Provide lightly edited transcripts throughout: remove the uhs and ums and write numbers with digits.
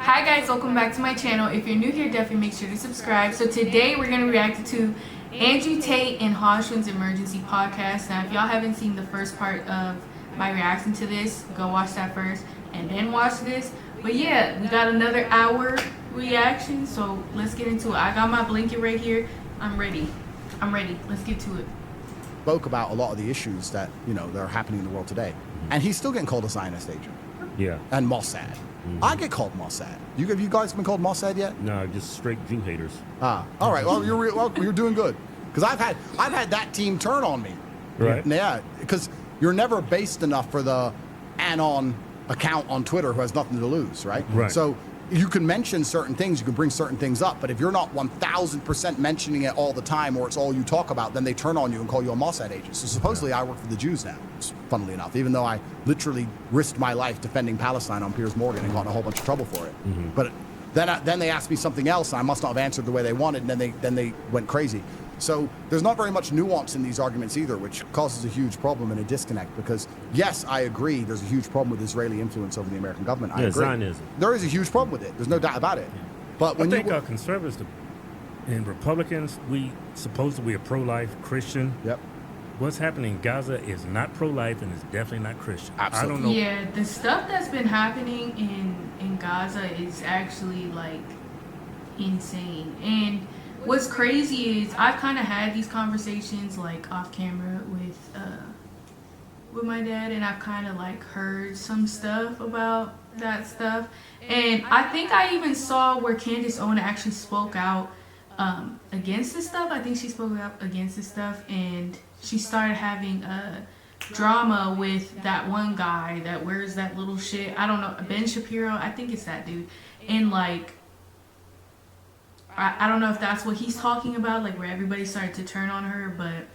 Hi guys, welcome back to my channel. If you're new here, definitely make sure to subscribe. So today we're going to react to Andrew Tate and Hodgetwins Emergency Podcast. Now if y'all haven't seen the first part of my reaction to this, go watch that first and then watch this. But yeah, we got another hour reaction, so let's get into it. I got my blanket right here. I'm ready. Let's get to it. Spoke about a lot of the issues that, that are happening in the world today. And he's still getting called a Zionist agent. Yeah. And Mossad. I get called Mossad. Have you guys been called Mossad yet? No, just straight Jew haters. Ah, all right. Well, you're doing good. Because I've had that team turn on me. Right. Yeah, because you're never based enough for the Anon account on Twitter who has nothing to lose, right? Right. So you can mention certain things, you can bring certain things up, but if you're not 1,000% mentioning it all the time, or it's all you talk about, then they turn on you and call you a Mossad agent. So supposedly I work for the Jews now, funnily enough, even though I literally risked my life defending Palestine on Piers Morgan and got in a whole bunch of trouble for it. But then they asked me something else, and I must not have answered the way they wanted, and then they went crazy. So there's not very much nuance in these arguments either, which causes a huge problem and a disconnect, because yes, I agree there's a huge problem with Israeli influence over the American government. I agree. Zionism. There is a huge problem with it. There's no doubt about it. But when I think conservatives and Republicans, we are pro-life Christian. Yep. What's happening in Gaza is not pro-life and it's definitely not Christian. Absolutely. I don't know. Yeah, the stuff that's been happening in Gaza is actually like insane. And what's crazy is I've kind of had these conversations like off camera with my dad, and I've kind of like heard some stuff about that stuff. And I think I even saw where Candace Owens actually spoke out against this stuff. I think she spoke out against this stuff, and she started having a drama with that one guy that wears that little shit. I don't know, Ben Shapiro. I think it's that dude. And like, I don't know if that's what he's talking about, like where everybody started to turn on her, but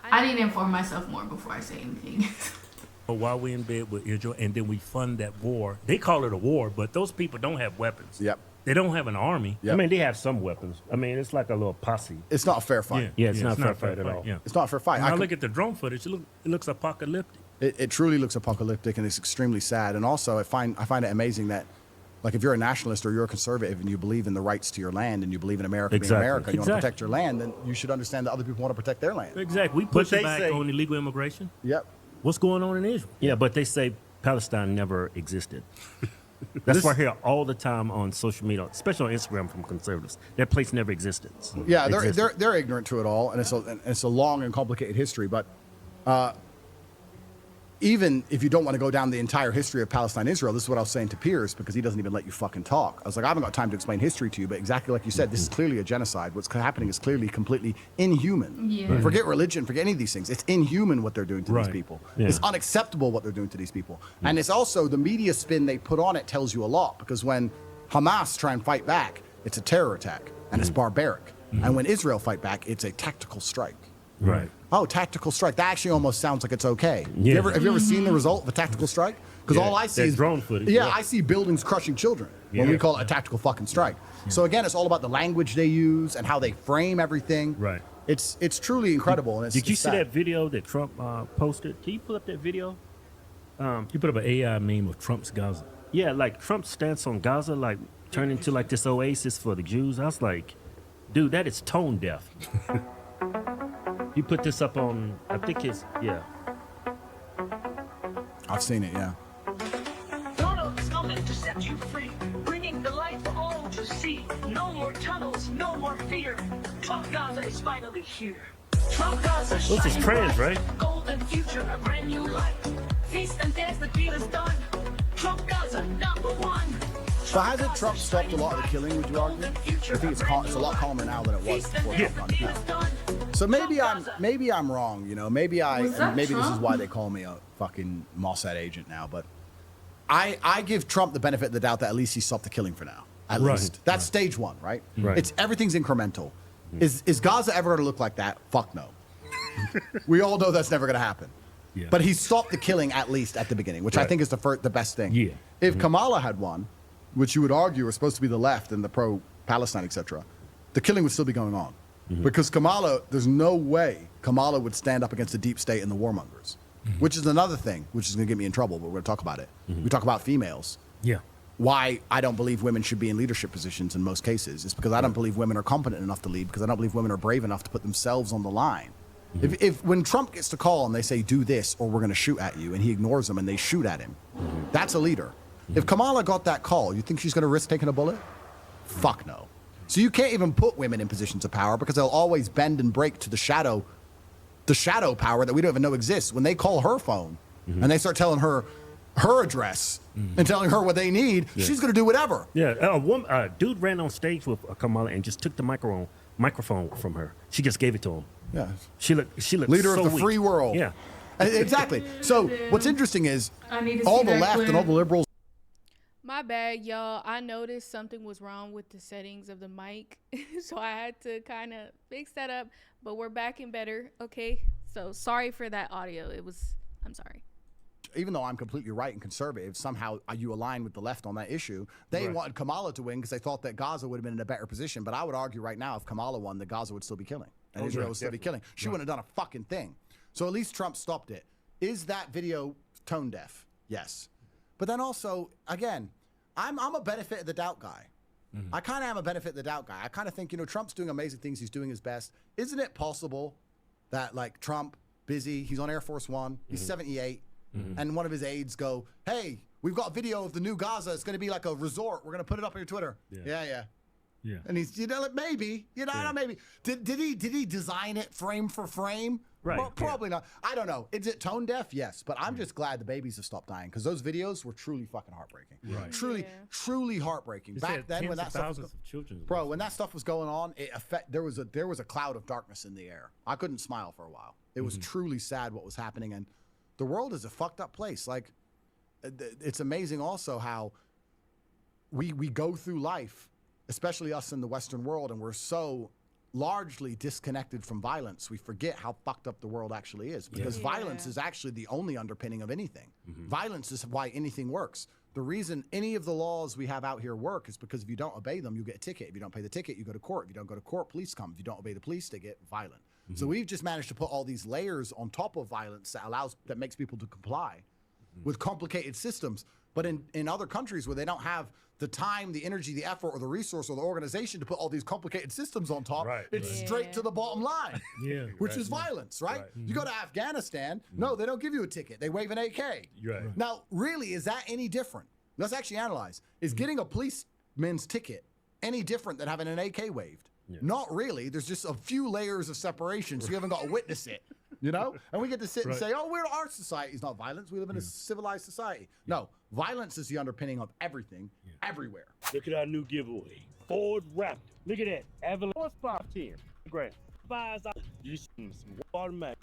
I need to inform myself more before I say anything. But while we're in bed with Israel and then we fund that war, they call it a war, but those people don't have weapons. Yep. They don't have an army. Yep. I mean, they have some weapons. I mean, it's like a little posse. It's not a fair fight. Yeah, it's not a fair fight at all. Yeah. It's not a fair fight. I look at the drone footage, it looks apocalyptic. It truly looks apocalyptic, and it's extremely sad. And also, I find it amazing that, like, if you're a nationalist or you're a conservative and you believe in the rights to your land and you believe in America being America, and you want to protect your land, then you should understand that other people want to protect their land. Exactly. We push back on illegal immigration. Yep. What's going on in Israel? Yeah, but they say Palestine never existed. That's why I hear all the time on social media, especially on Instagram from conservatives. That place never existed. Yeah, they're ignorant to it all, and it's a long and complicated history. But even if you don't want to go down the entire history of Palestine, Israel, this is what I was saying to Piers, because he doesn't even let you fucking talk. I was like, I haven't got time to explain history to you, but exactly like you said, this is clearly a genocide. What's happening is clearly completely inhuman. Yeah. Forget religion, forget any of these things. It's inhuman what they're doing to these people. Yeah. It's unacceptable what they're doing to these people. And it's also the media spin they put on it tells you a lot, because when Hamas try and fight back, it's a terror attack and it's barbaric. And when Israel fight back, it's a tactical strike. Right. Oh, tactical strike. That actually almost sounds like it's okay. Yeah. Have you ever seen the result of a tactical strike? Because all I see is drone footage. Yeah, I see buildings crushing children when we call it a tactical fucking strike. So again, it's all about the language they use and how they frame everything. Right. It's truly incredible. And Did you see that video that Trump posted? Can you pull up that video? He put up an AI meme of Trump's Gaza. Yeah, like Trump's stance on Gaza, like turned into like this oasis for the Jews. I was like, dude, that is tone deaf. You put this up on, I think it's, I've seen it, yeah. Donald's coming to set you free, bringing the light for all to see. No more tunnels, no more fear. Trump Gaza is finally here. Trump Gaza This is trans, right? Golden future, a brand new life. Feast and dance, the deal is done. Trump Gaza, #1. But hasn't Trump stopped a lot of the killing, would you argue? I think it's a lot calmer now than it was before Trump got killed. So maybe I'm wrong, maybe this is why they call me a fucking Mossad agent now, but I give Trump the benefit of the doubt that at least he stopped the killing for now. At least. That's stage one, right? Everything's incremental. Is Gaza ever gonna look like that? Fuck no. We all know that's never gonna happen. Yeah. But he stopped the killing at least at the beginning, which I think is the best thing. Yeah. If Kamala had won, which you would argue are supposed to be the left and the pro-Palestine, etc., the killing would still be going on. Because Kamala, there's no way Kamala would stand up against the deep state and the warmongers, which is another thing, which is going to get me in trouble, but we're going to talk about it. We talk about females. Yeah. why I don't believe women should be in leadership positions in most cases. It's because I don't believe women are competent enough to lead, because I don't believe women are brave enough to put themselves on the line. If when Trump gets to call and they say, do this or we're going to shoot at you, and he ignores them and they shoot at him, that's a leader. If Kamala got that call, you think she's going to risk taking a bullet? Fuck no. So you can't even put women in positions of power because they'll always bend and break to the shadow power that we don't even know exists. When they call her phone and they start telling her address and telling her what they need, she's going to do whatever. Yeah, a dude ran on stage with Kamala and just took the microphone from her. She just gave it to him. Yeah, she looked leader so of the weak. free world. Yeah, exactly. So what's interesting is all the left and all the liberals. My bad, y'all. I noticed something was wrong with the settings of the mic, so I had to kind of fix that up. But we're back and better, okay? So sorry for that audio. I'm sorry. Even though I'm completely right and conservative, somehow you align with the left on that issue. They wanted Kamala to win because they thought that Gaza would have been in a better position. But I would argue right now, if Kamala won, that Gaza would still be killing. And Israel would still be killing. She wouldn't have done a fucking thing. So at least Trump stopped it. Is that video tone deaf? Yes. But then also, again, I'm a benefit of the doubt guy. I kind of am a benefit of the doubt guy. I kind of think, Trump's doing amazing things. He's doing his best. Isn't it possible that, like, Trump, busy, he's on Air Force One, he's 78, and one of his aides go, hey, we've got a video of the new Gaza. It's going to be like a resort. We're going to put it up on your Twitter. Yeah. And he's, like, maybe, I don't know, maybe. Did he design it frame for frame? Right. Well, probably not. I don't know. Is it tone deaf? Yes. But I'm just glad the babies have stopped dying, because those videos were truly fucking heartbreaking. Right. Truly heartbreaking. Back then, when that stuff was, when that stuff was going on, there was a cloud of darkness in the air. I couldn't smile for a while. It was truly sad what was happening, and the world is a fucked up place. Like, it's amazing also how we go through life, especially us in the Western world, and we're so largely disconnected from violence. We forget how fucked up the world actually is, because violence is actually the only underpinning of anything. Violence is why anything works. The reason any of the laws we have out here work is because if you don't obey them, you get a ticket. If you don't pay the ticket, you go to court. If you don't go to court, police come. If you don't obey the police, they get violent. So we've just managed to put all these layers on top of violence that makes people to comply with complicated systems. But in other countries where they don't have the time, the energy, the effort, or the resource, or the organization to put all these complicated systems on top, it's straight to the bottom line, which is violence, right? You go to Afghanistan, no, they don't give you a ticket. They wave an AK. Now, really, is that any different? Let's actually analyze. Is getting a policeman's ticket any different than having an AK waved? Not really. There's just a few layers of separation, so you haven't got to witness it. And we get to sit and say, oh, our society is not violence. We live in a civilized society. No, violence is the underpinning of everything, everywhere. Look at our new giveaway. Ford Raptor. Look at that. Avalanche horsepower 10. Great. Buys out. You some watermelon.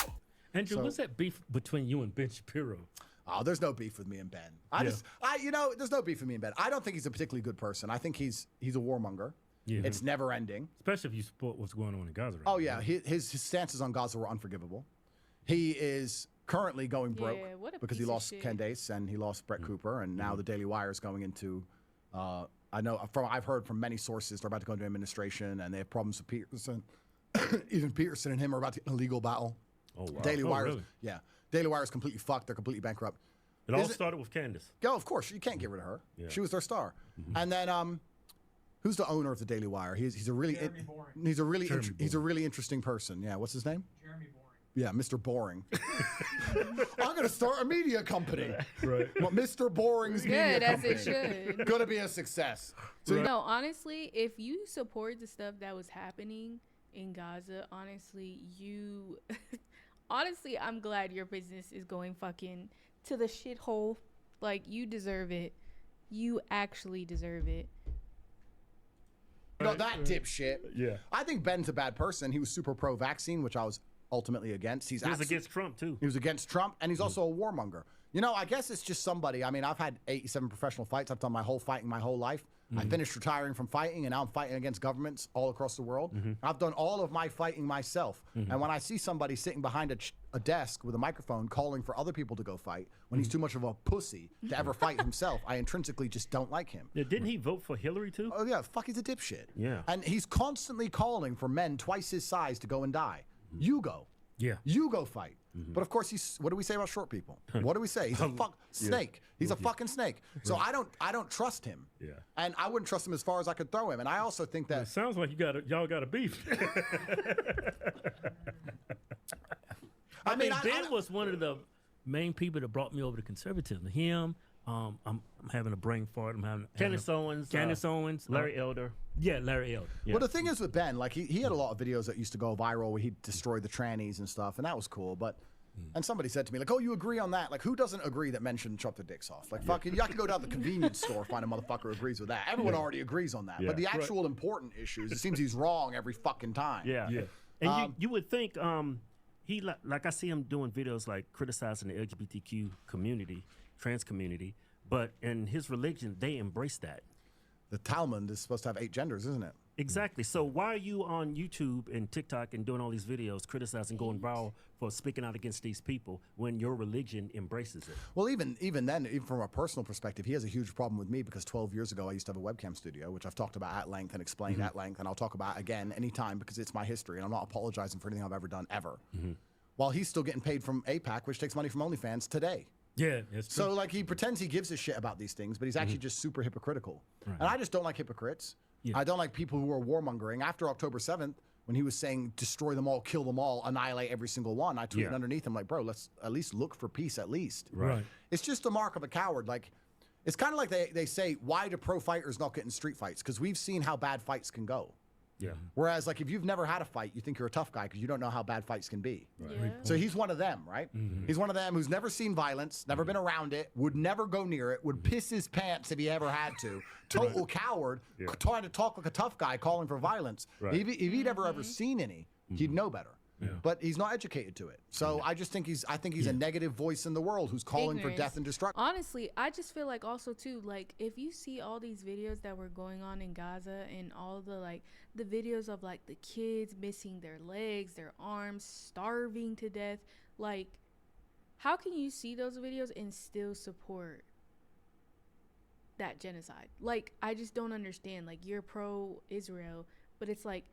Andrew, what's that beef between you and Ben Shapiro? Oh, there's no beef with me and Ben. There's no beef with me and Ben. I don't think he's a particularly good person. I think he's a warmonger. It's never ending. Especially if you support what's going on in Gaza right now. Oh, yeah. His stances on Gaza were unforgivable. He is currently going broke because he lost Candace and he lost Brett Cooper, and now the Daily Wire is going into, I've heard from many sources they're about to go into administration, and they have problems with Peterson. Even Peterson and him are about to get in a legal battle. Oh, wow. Daily Wire, Daily Wire is completely fucked. They're completely bankrupt. It all started with Candace. Yeah, of course. You can't get rid of her. She was their star. And then, who's the owner of the Daily Wire? He's a really interesting person. Yeah, what's his name? Jeremy Boring. Yeah, Mr. Boring. I'm gonna start a media company. Right. Well, Mr. Boring's media company. Good, as it should. Gonna be a success. So, no, honestly, if you support the stuff that was happening in Gaza, honestly, I'm glad your business is going fucking to the shithole. Like, you deserve it. You actually deserve it. That dipshit. Yeah. I think Ben's a bad person. He was super pro-vaccine, which I was ultimately against. He was against Trump, too. He was against Trump, and he's also a warmonger. I guess it's just somebody. I mean, I've had 87 professional fights. I've done my whole fighting my whole life. I finished retiring from fighting, and now I'm fighting against governments all across the world. I've done all of my fighting myself. And when I see somebody sitting behind a desk with a microphone calling for other people to go fight, when he's too much of a pussy to ever fight himself, I intrinsically just don't like him. Yeah, didn't he vote for Hillary, too? Oh, yeah. Fuck, he's a dipshit. Yeah. And he's constantly calling for men twice his size to go and die. You go. Yeah. You go fight. But of course, what do we say about short people? What do we say? He's a snake. He's a fucking snake. So I don't trust him. Yeah. And I wouldn't trust him as far as I could throw him. And I also think that It sounds like y'all got a beef. I mean, Ben was one of the main people that brought me over to conservatism. Him, I'm having a brain fart. Candace Owens, Larry Elder. Yeah, Larry Elder. Yeah. Well, the thing is with Ben, like he had a lot of videos that used to go viral where he'd destroy the trannies and stuff, and that was cool. But and somebody said to me, like, "Oh, you agree on that? Like, who doesn't agree that men shouldn't chop their dicks off? Like, fucking, you have to go down to the convenience store find a motherfucker who agrees with that. Everyone already agrees on that. Yeah. But the actual important issues, it seems he's wrong every fucking time. Yeah. And you would think he like I see him doing videos like criticizing the LGBTQ community, trans community, but in his religion they embrace that. The Talmud is supposed to have 8 genders, isn't it? Exactly. So why are you on YouTube and TikTok and doing all these videos criticizing, going viral for speaking out against these people when your religion embraces it? Well, even then, even from a personal perspective, he has a huge problem with me because 12 years ago I used to have a webcam studio, which I've talked about at length and explained at length, and I'll talk about again anytime because it's my history, and I'm not apologizing for anything I've ever done ever. While he's still getting paid from APAC, which takes money from OnlyFans today. Yeah, that's true. So, like, he pretends he gives a shit about these things, but he's actually just super hypocritical. Right. And I just don't like hypocrites. Yeah. I don't like people who are warmongering. After October 7th, when he was saying destroy them all, kill them all, annihilate every single one, I tweeted underneath him like, bro, let's at least look for peace at least. Right. It's just a mark of a coward. Like, it's kind of like they say, why do pro fighters not get in street fights? Because we've seen how bad fights can go. Yeah. Whereas, like, if you've never had a fight, you think you're a tough guy because you don't know how bad fights can be. Right. Yeah. So he's one of them, right? He's one of them who's never seen violence, never been around it, would never go near it, would piss his pants if he ever had to. Total coward, trying to talk like a tough guy, calling for violence. Right. If he'd ever seen any, he'd know better. Yeah. But he's not educated to it. So I just think he's a negative voice in the world who's calling for death and destruction. Honestly, I just feel like also too, like, if you see all these videos that were going on in Gaza and all the the videos of like the kids missing their legs, their arms, starving to death, like, how can you see those videos and still support that genocide? Like, I just don't understand. Like, you're pro-Israel, but it's like,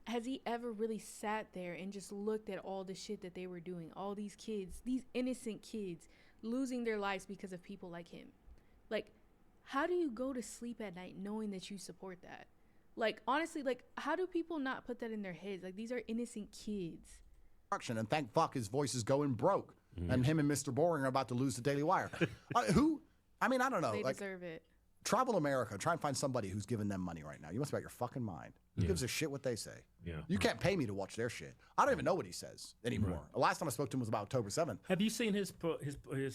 has he ever really sat there and just looked at all the shit that they were doing? All these kids, these innocent kids, losing their lives because of people like him. Like, how do you go to sleep at night knowing that you support that? Like, honestly, like, how do people not put that in their heads? Like, these are innocent kids. And thank fuck his voice is going broke. And him and Mr. Boring are about to lose the Daily Wire. I don't know. They deserve it. Travel America, try and find somebody who's giving them money right now. You must be out your fucking mind. Who gives a shit what they say? Yeah. You can't pay me to watch their shit. I don't even know what he says anymore. Right. The last time I spoke to him was about October 7th. Have you seen his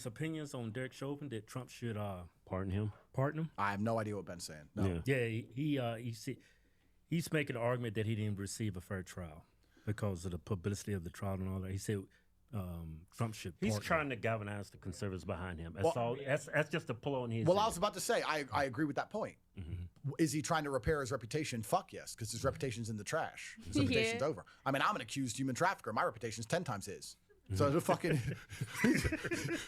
opinions on Derek Chauvin that Trump should pardon him? I have no idea what Ben's saying. No. Yeah, he's making an argument that he didn't receive a fair trial because of the publicity of the trial and all that. He said Trump should. He's trying to galvanize the conservatives behind him. That's just a pull on his. Well, I was about to say I agree with that point. Is he trying to repair his reputation? Fuck yes, because his reputation's in the trash. His reputation's over. I mean, I'm an accused human trafficker. My reputation's 10 times his. So the fucking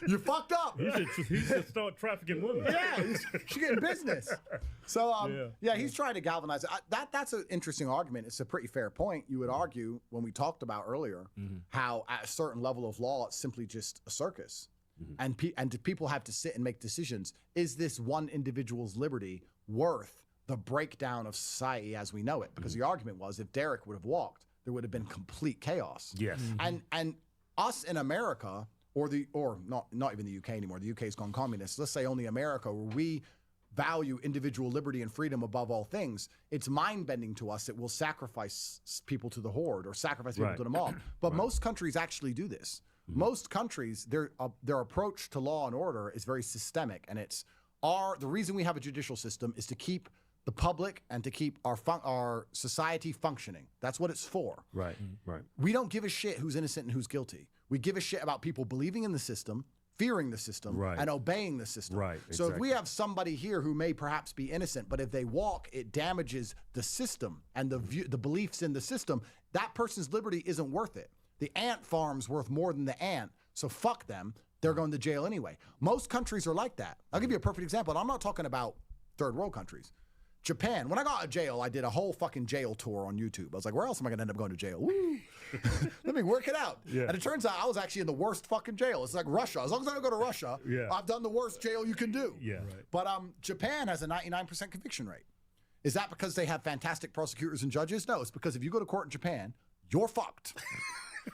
you fucked up. He should start trafficking women. Yeah, he's getting business. So he's trying to galvanize it. That's an interesting argument. It's a pretty fair point. You would argue when we talked about earlier how at a certain level of law it's simply just a circus, and people have to sit and make decisions. Is this one individual's liberty worth the breakdown of society as we know it? Because the argument was if Derek would have walked, there would have been complete chaos. Yes, and us in America, or not even the UK anymore. The UK's gone communist. Let's say only America, where we value individual liberty and freedom above all things. It's mind-bending to us that we'll sacrifice people to the horde or sacrifice people to the mob. But most countries actually do this. Most countries, their approach to law and order is very systemic, and the reason we have a judicial system is to keep the public and to keep our society functioning. That's what it's for. Right. We don't give a shit who's innocent and who's guilty. We give a shit about people believing in the system, fearing the system, and obeying the system. Right. So if we have somebody here who may perhaps be innocent, but if they walk, it damages the system and the beliefs in the system, that person's liberty isn't worth it. The ant farm's worth more than the ant, so fuck them. They're going to jail anyway. Most countries are like that. I'll give you a perfect example, and I'm not talking about third world countries. Japan. When I got out of jail, I did a whole fucking jail tour on YouTube. I was like, where else am I going to end up going to jail? Woo! Let me work it out. Yeah. And it turns out I was actually in the worst fucking jail. It's like Russia. As long as I don't go to Russia, Yeah. I've done the worst jail you can do. Yeah. Right. But Japan has a 99% conviction rate. Is that because they have fantastic prosecutors and judges? No, it's because if you go to court in Japan, you're fucked.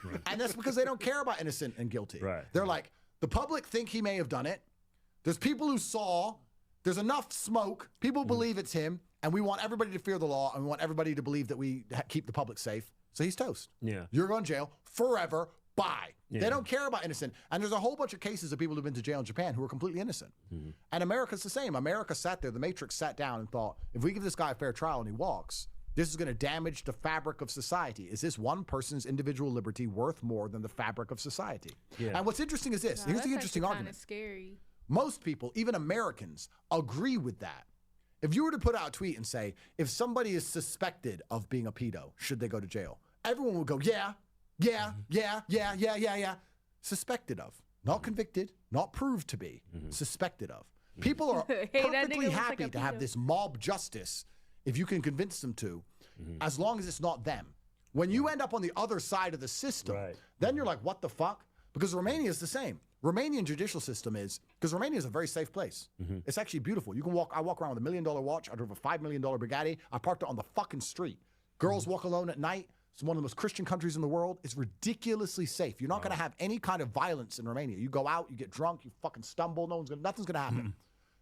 Right. And that's because they don't care about innocent and guilty. Right. They're like, the public think he may have done it. There's people who saw. There's enough smoke. People believe it's him. And we want everybody to fear the law. And we want everybody to believe that we keep the public safe. So he's toast. Yeah. You're going to jail forever. Bye. Yeah. They don't care about innocent. And there's a whole bunch of cases of people who've been to jail in Japan who are completely innocent. Mm-hmm. And America's the same. America sat there. The Matrix sat down and thought, if we give this guy a fair trial and he walks, this is going to damage the fabric of society. Is this one person's individual liberty worth more than the fabric of society? Yeah. And what's interesting is this. Here's the interesting argument. That's scary. Most people, even Americans, agree with that. If you were to put out a tweet and say, if somebody is suspected of being a pedo, should they go to jail? Everyone would go, yeah. Suspected of. Not convicted, not proved to be. Suspected of. People are perfectly happy to have this mob justice if you can convince them to, as long as it's not them. When you end up on the other side of the system, then you're like, what the fuck? Because Romania is the same. Romanian judicial system is, because Romania is a very safe place. It's actually beautiful. You can walk, I walk around with $1 million watch. I drove a $5 million Bugatti. I parked it on the fucking street. Girls walk alone at night. It's one of the most Christian countries in the world. It's ridiculously safe. You're not going to have any kind of violence in Romania. You go out, you get drunk, you fucking stumble. Nothing's going to happen.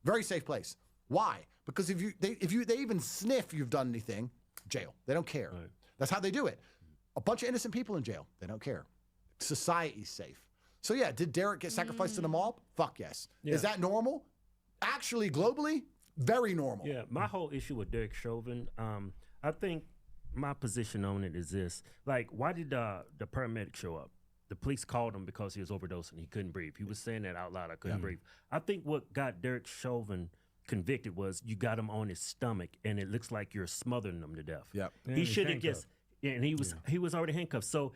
Very safe place. Why? Because if they even sniff you've done anything, jail. They don't care. Right. That's how they do it. A bunch of innocent people in jail. They don't care. Society's safe. So yeah, did Derek get sacrificed to the mob? Fuck yes. Yeah. Is that normal? Actually, globally, very normal. Yeah, my whole issue with Derek Chauvin, I think my position on it is this. Like, why did the paramedic show up? The police called him because he was overdosing. He couldn't breathe. He was saying that out loud. I couldn't breathe. I think what got Derek Chauvin convicted was you got him on his stomach, and it looks like you're smothering him to death. Yep. He should have just, and he was already handcuffed. So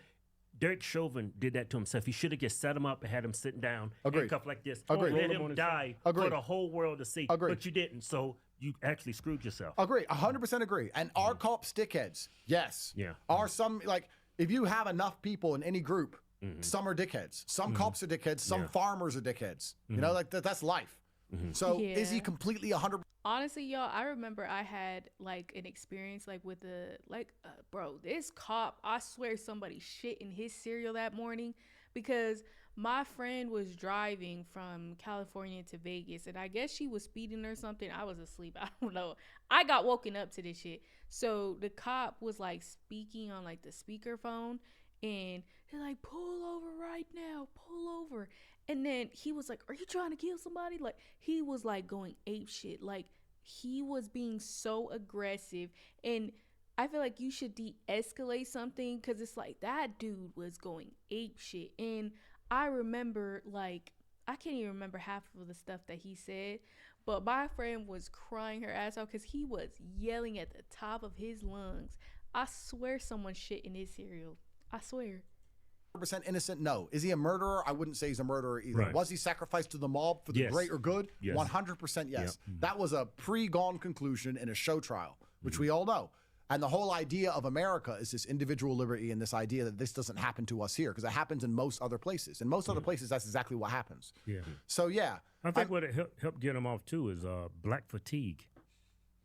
Derek Chauvin did that to himself. He should have just set him up and had him sitting down, handcuffed like this. Agreed. Let him die for the whole world to see. Agreed. But you didn't, so you actually screwed yourself. Agree, 100% agree. And are cops dickheads? Yes. Yeah. Are some, like, if you have enough people in any group, some are dickheads. Some cops are dickheads. Some farmers are dickheads. You know, like that's life. So is he completely 100%? Honestly, y'all, I remember I had like an experience like with bro, this cop, I swear somebody shit in his cereal that morning because my friend was driving from California to Vegas and I guess she was speeding or something. I was asleep. I don't know. I got woken up to this shit. So the cop was like speaking on like the speakerphone and they're like, pull over right now, pull over. And then he was like, are you trying to kill somebody? Like, he was like going ape shit. Like, he was being so aggressive. And I feel like you should de-escalate something because it's like that dude was going ape shit. And I remember, like, I can't even remember half of the stuff that he said, but my friend was crying her ass out because he was yelling at the top of his lungs. I swear someone shit in his cereal. I swear. 100% innocent? No. Is he a murderer? I wouldn't say he's a murderer either. Right. Was he sacrificed to the mob for the great or good? Yes. 100% yes. Yep. That was a pre-gone conclusion in a show trial, which we all know. And the whole idea of America is this individual liberty and this idea that this doesn't happen to us here because it happens in most other places. In most other places, that's exactly what happens. Yeah. So yeah. I think what it helped get him off too is black fatigue.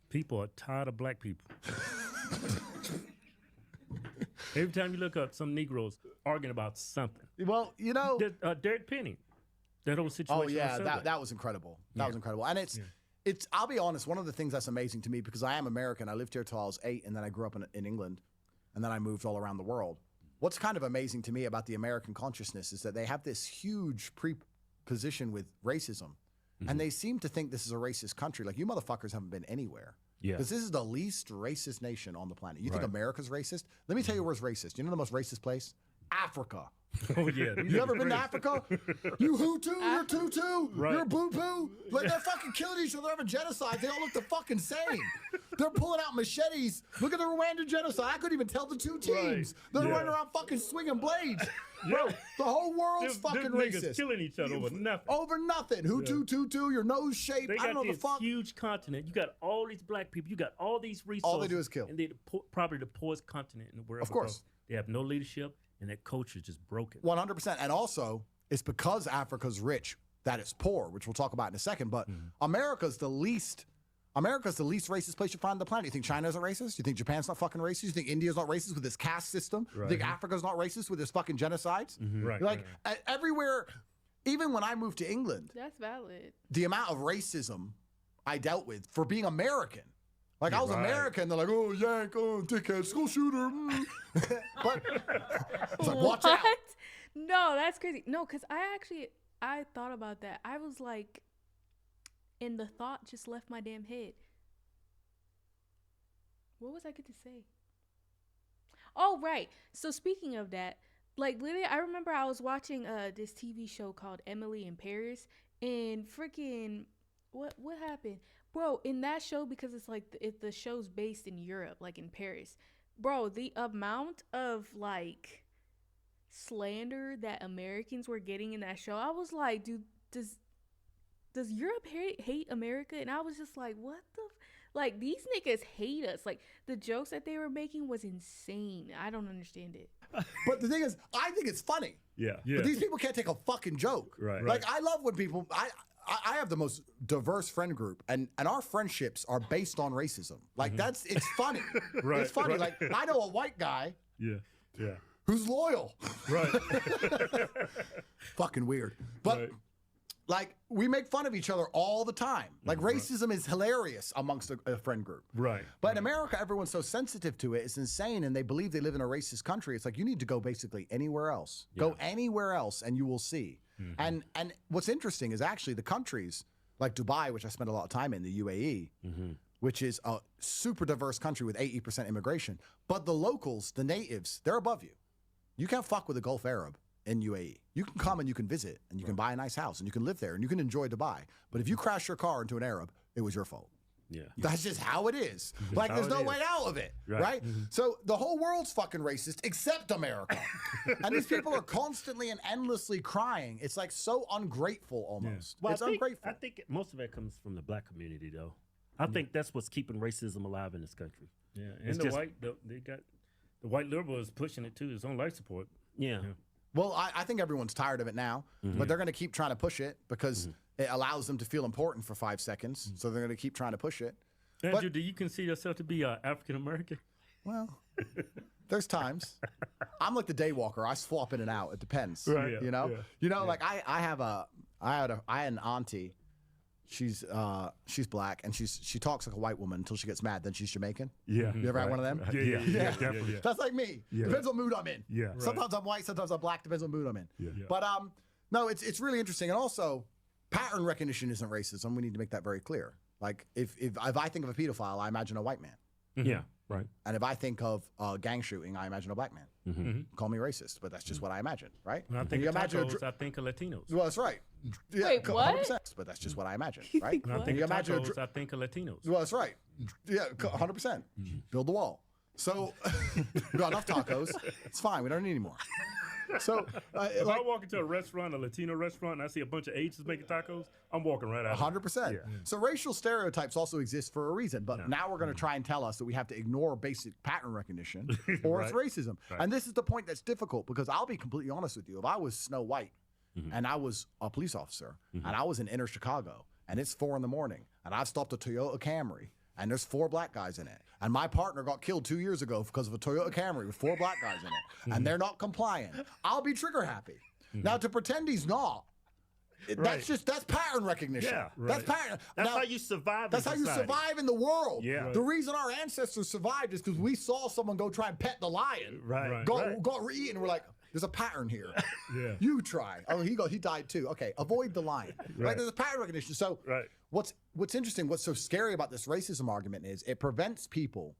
People are tired of black people. Every time you look up, some Negroes arguing about something. Well, you know, Derek Penny, that whole situation. Oh yeah, that was incredible. That was incredible, and it's. I'll be honest. One of the things that's amazing to me because I am American. I lived here till I was 8, and then I grew up in England, and then I moved all around the world. What's kind of amazing to me about the American consciousness is that they have this huge preposition with racism, and they seem to think this is a racist country. Like you motherfuckers haven't been anywhere. Yeah. Because this is the least racist nation on the planet. You think America's racist? Let me tell you where's racist. You know the most racist place? Africa. Oh, yeah. You ever been to Africa? You Hutu, you're Tutu, you're Boo-Boo. Like they're fucking killing each other, having genocide. They all look the fucking same. They're pulling out machetes. Look at the Rwandan genocide. I couldn't even tell the two teams. They're running around fucking swinging blades. Bro, the whole world's fucking them racist. Niggas killing each other over nothing. Over nothing. Hutu, your nose shape. They I don't know got the this fuck. huge continent. You got all these black people. You got all these resources. All they do is kill. And they're probably the poorest continent in the world. Of course. They have no leadership, and their culture is just broken. 100%. And also, it's because Africa's rich that it's poor, which we'll talk about in a second. But America's the least racist place you find on the planet. You think China isn't racist? You think Japan's not fucking racist? You think India's not racist with its caste system? You think Africa's not racist with its fucking genocides? Everywhere, even when I moved to England, That's valid. the amount of racism I dealt with for being American. Like, I was American, they're like, oh, yank, oh, dickhead, school shooter. But it's like, watch out. No, that's crazy. No, because I thought about that. I was like, and the thought just left my damn head. What was I going to say? Oh, right. So speaking of that, like literally, I remember I was watching this TV show called Emily in Paris, and freaking what happened, bro? In that show, because it's like the show's based in Europe, like in Paris, bro. The amount of like slander that Americans were getting in that show, I was like, dude, does Europe hate America? And I was just like, what the like, these niggas hate us. Like, the jokes that they were making was insane. I don't understand it. But the thing is, I think it's funny. Yeah. But these people can't take a fucking joke. Right. Like, I love when people, I have the most diverse friend group, and our friendships are based on racism. Like, it's funny. It's funny. Like, I know a white guy. Yeah. Who's loyal. Right. Fucking weird. But like, we make fun of each other all the time. Like, racism is hilarious amongst a friend group. Right. But in America, everyone's so sensitive to it. It's insane, and they believe they live in a racist country. It's like, you need to go basically anywhere else. Go anywhere else, and you will see. And what's interesting is actually the countries like Dubai, which I spent a lot of time in, the UAE, which is a super diverse country with 80% immigration. But the locals, the natives, they're above you. You can't fuck with a Gulf Arab in UAE. You can come and you can visit and you can buy a nice house and you can live there and you can enjoy Dubai. But if you crash your car into an Arab, it was your fault. Yeah. That's just how it is. Like, there's no way out of it, right? So the whole world's fucking racist except America. And these people are constantly and endlessly crying. It's like so ungrateful almost. Well, It's I think, ungrateful. I think most of it comes from the black community, though. I think that's what's keeping racism alive in this country. Yeah. And It's the just- white liberal is pushing it too. His own life support. Yeah. Well, I think everyone's tired of it now, but they're going to keep trying to push it because it allows them to feel important for 5 seconds. So they're going to keep trying to push it. Andrew, do you consider yourself to be African American? Well, there's times. I'm like the day walker. I swap in and out. It depends. Right. You know? Yeah. You know, like I had an auntie. She's black and she talks like a white woman until she gets mad. Then she's Jamaican. Yeah. You ever had one of them? Yeah, definitely. Yeah. That's like me. Depends what mood I'm in. Yeah. Right. Sometimes I'm white, sometimes I'm black, depends what mood I'm in. Yeah. But no, it's really interesting. And also, pattern recognition isn't racism. We need to make that very clear. Like, if I think of a pedophile, I imagine a white man. Yeah. Right. And if I think of gang shooting, I imagine a black man. Call me racist, but that's just what I imagine, right? When I think You of imagine tacos, I think of Latinos. well, that's right. Yeah, Wait, what? 100%, but that's just what I imagine, right? When I think You of imagine a tacos, I think of Latinos. well, that's right. Yeah, 100%. Build the wall. So, we got enough tacos. It's fine. We don't need any more. So, If I walk into a restaurant, a Latino restaurant, and I see a bunch of Asians making tacos, I'm walking right out. 100%. So racial stereotypes also exist for a reason, but now we're going to try and tell us that we have to ignore basic pattern recognition or it's racism. And this is the point that's difficult because I'll be completely honest with you. If I was Snow White and I was a police officer and I was in inner Chicago and it's 4 a.m. and I've stopped a Toyota Camry and there's 4 black guys in it. And my partner got killed 2 years ago because of a Toyota Camry with 4 black guys in it. And they're not compliant. I'll be trigger happy. Now, to pretend he's not, that's pattern recognition. Yeah, That's pattern. That's how you survive. That's how you survive in the world. Yeah. The reason our ancestors survived is because we saw someone go try and pet the lion. Right. Got eaten. We're like, there's a pattern here. Yeah. You try. Oh, he died too. Okay, avoid the lion. Right. There's a pattern recognition. So what's interesting, what's so scary about this racism argument is it prevents people.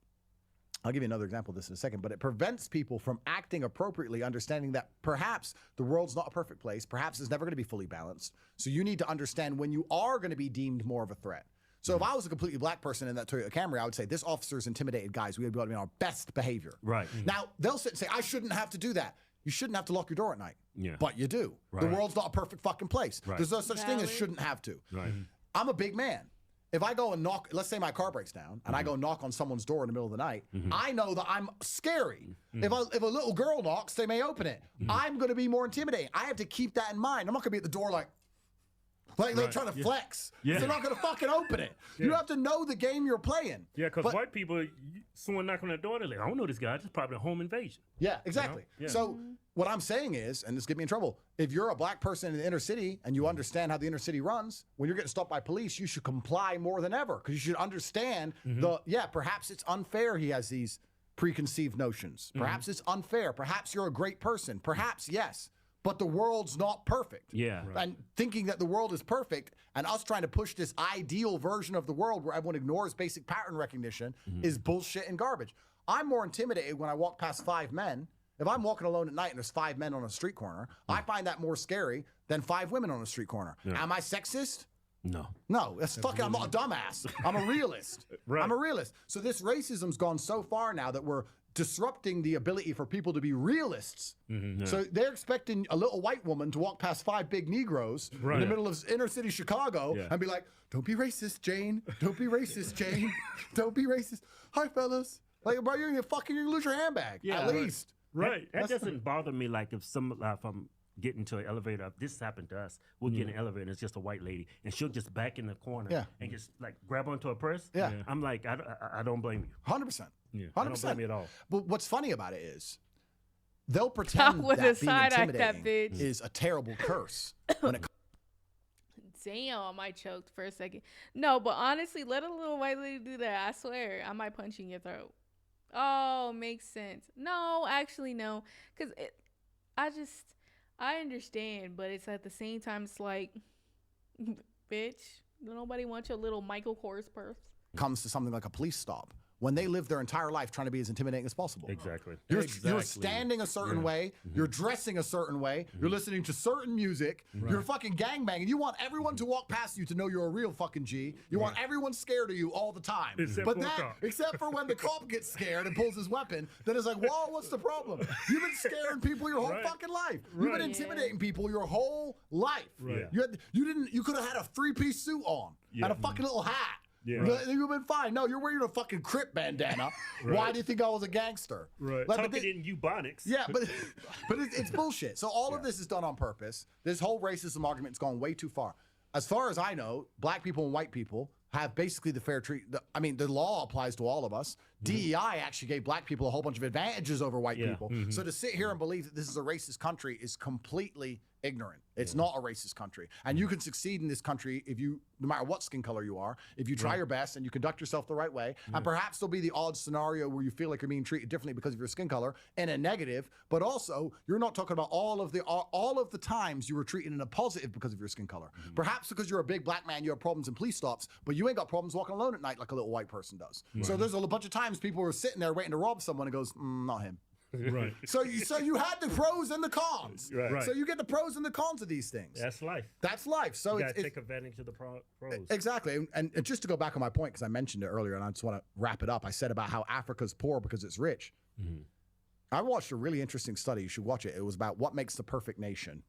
I'll give you another example of this in a second, but it prevents people from acting appropriately, understanding that perhaps the world's not a perfect place. Perhaps it's never going to be fully balanced. So you need to understand when you are going to be deemed more of a threat. So if I was a completely black person in that Toyota Camry, I would say this officer's intimidated guys. We would be on our best behavior. Right. Now, they'll sit and say, I shouldn't have to do that. You shouldn't have to lock your door at night. Yeah. But you do. Right. The world's not a perfect fucking place. Right. There's no such thing as Valid. shouldn't have to. Right. I'm a big man. If I go and knock, let's say my car breaks down, and I go knock on someone's door in the middle of the night, I know that I'm scary. If a little girl knocks, they may open it. I'm going to be more intimidating. I have to keep that in mind. I'm not going to be at the door like they're trying to flex. Yeah. They're not going to fucking open it. You have to know the game you're playing. Yeah, because But- white people, someone knock on their door, they're like, I don't know this guy. This is probably a home invasion. Yeah, exactly. You know? Yeah. So what I'm saying is, and this get me in trouble, if you're a black person in the inner city and you understand how the inner city runs, when you're getting stopped by police, you should comply more than ever because you should understand perhaps it's unfair he has these preconceived notions. Perhaps it's unfair. Perhaps you're a great person. Perhaps, yes. But the world's not perfect. Yeah. Right. And thinking that the world is perfect and us trying to push this ideal version of the world where everyone ignores basic pattern recognition is bullshit and garbage. I'm more intimidated when I walk past 5 men. If I'm walking alone at night and there's 5 men on a street corner, I find that more scary than 5 women on a street corner. Am I sexist? No. No, that's fucking, I'm not a dumbass. I'm a realist. Right. I'm a realist. So this racism's gone so far now that we're disrupting the ability for people to be realists. So they're expecting a little white woman to walk past 5 big Negroes in the middle of inner city Chicago and be like, don't be racist, Jane. Don't be racist, Jane. Don't be racist. Hi, fellas. Like, bro, you're gonna lose your handbag. Yeah, at right. least. Right. That doesn't bother me. Like if I'm getting to an elevator, this has happened to us. We'll get in an elevator and it's just a white lady, and she'll just back in the corner and just like grab onto her purse. Yeah. I'm like, I don't blame you. 100%. Yeah, 100%. I don't blame you at all. But what's funny about it is they'll pretend would that have being side-eyed that intimidating bitch. is a terrible curse when it Damn, I choked for a second. No, but honestly, let a little white lady do that. I swear, I might punch you in your throat. Oh, makes sense. No, actually, no. Because I understand, but it's at the same time, it's like, bitch, nobody wants your little Michael Kors purse. comes to something like a police stop, when they live their entire life trying to be as intimidating as possible. Exactly. You're standing a certain way, you're dressing a certain way, you're listening to certain music, you're fucking gangbanging. You want everyone to walk past you to know you're a real fucking G. You want everyone scared of you all the time. Except for when the cop gets scared and pulls his weapon, then it's like, whoa, what's the problem? You've been scaring people your whole fucking life. You've been intimidating people your whole life. Right. You could have had a 3-piece suit on and a fucking little hat. Yeah. You've been fine. No, you're wearing a fucking Crip bandana. Why do you think I was a gangster? Right. Like, Talking in Ebonics. yeah, but it's bullshit. So all of this is done on purpose. This whole racism argument's gone way too far. As far as I know, black people and white people have basically the fair treat. The law applies to all of us. DEI actually gave black people a whole bunch of advantages over white people. So to sit here and believe that this is a racist country is completely ignorant. It's not a racist country. And you can succeed in this country if you, no matter what skin color you are, if you try your best and you conduct yourself the right way. And perhaps there'll be the odd scenario where you feel like you're being treated differently because of your skin color in a negative, but also you're not talking about all of the times you were treated in a positive because of your skin color. Perhaps because you're a big black man, you have problems in police stops, but you ain't got problems walking alone at night like a little white person does. So there's a bunch of times people are sitting there waiting to rob someone and goes, not him. Right. So you had the pros and the cons. Right. So you get the pros and the cons of these things. That's life. That's life. So You it's gotta take advantage of the pros. exactly. And just to go back on my point, because I mentioned it earlier, and I just want to wrap it up. I said about how Africa's poor because it's rich. I watched a really interesting study. You should watch it. It was about what makes the perfect nation,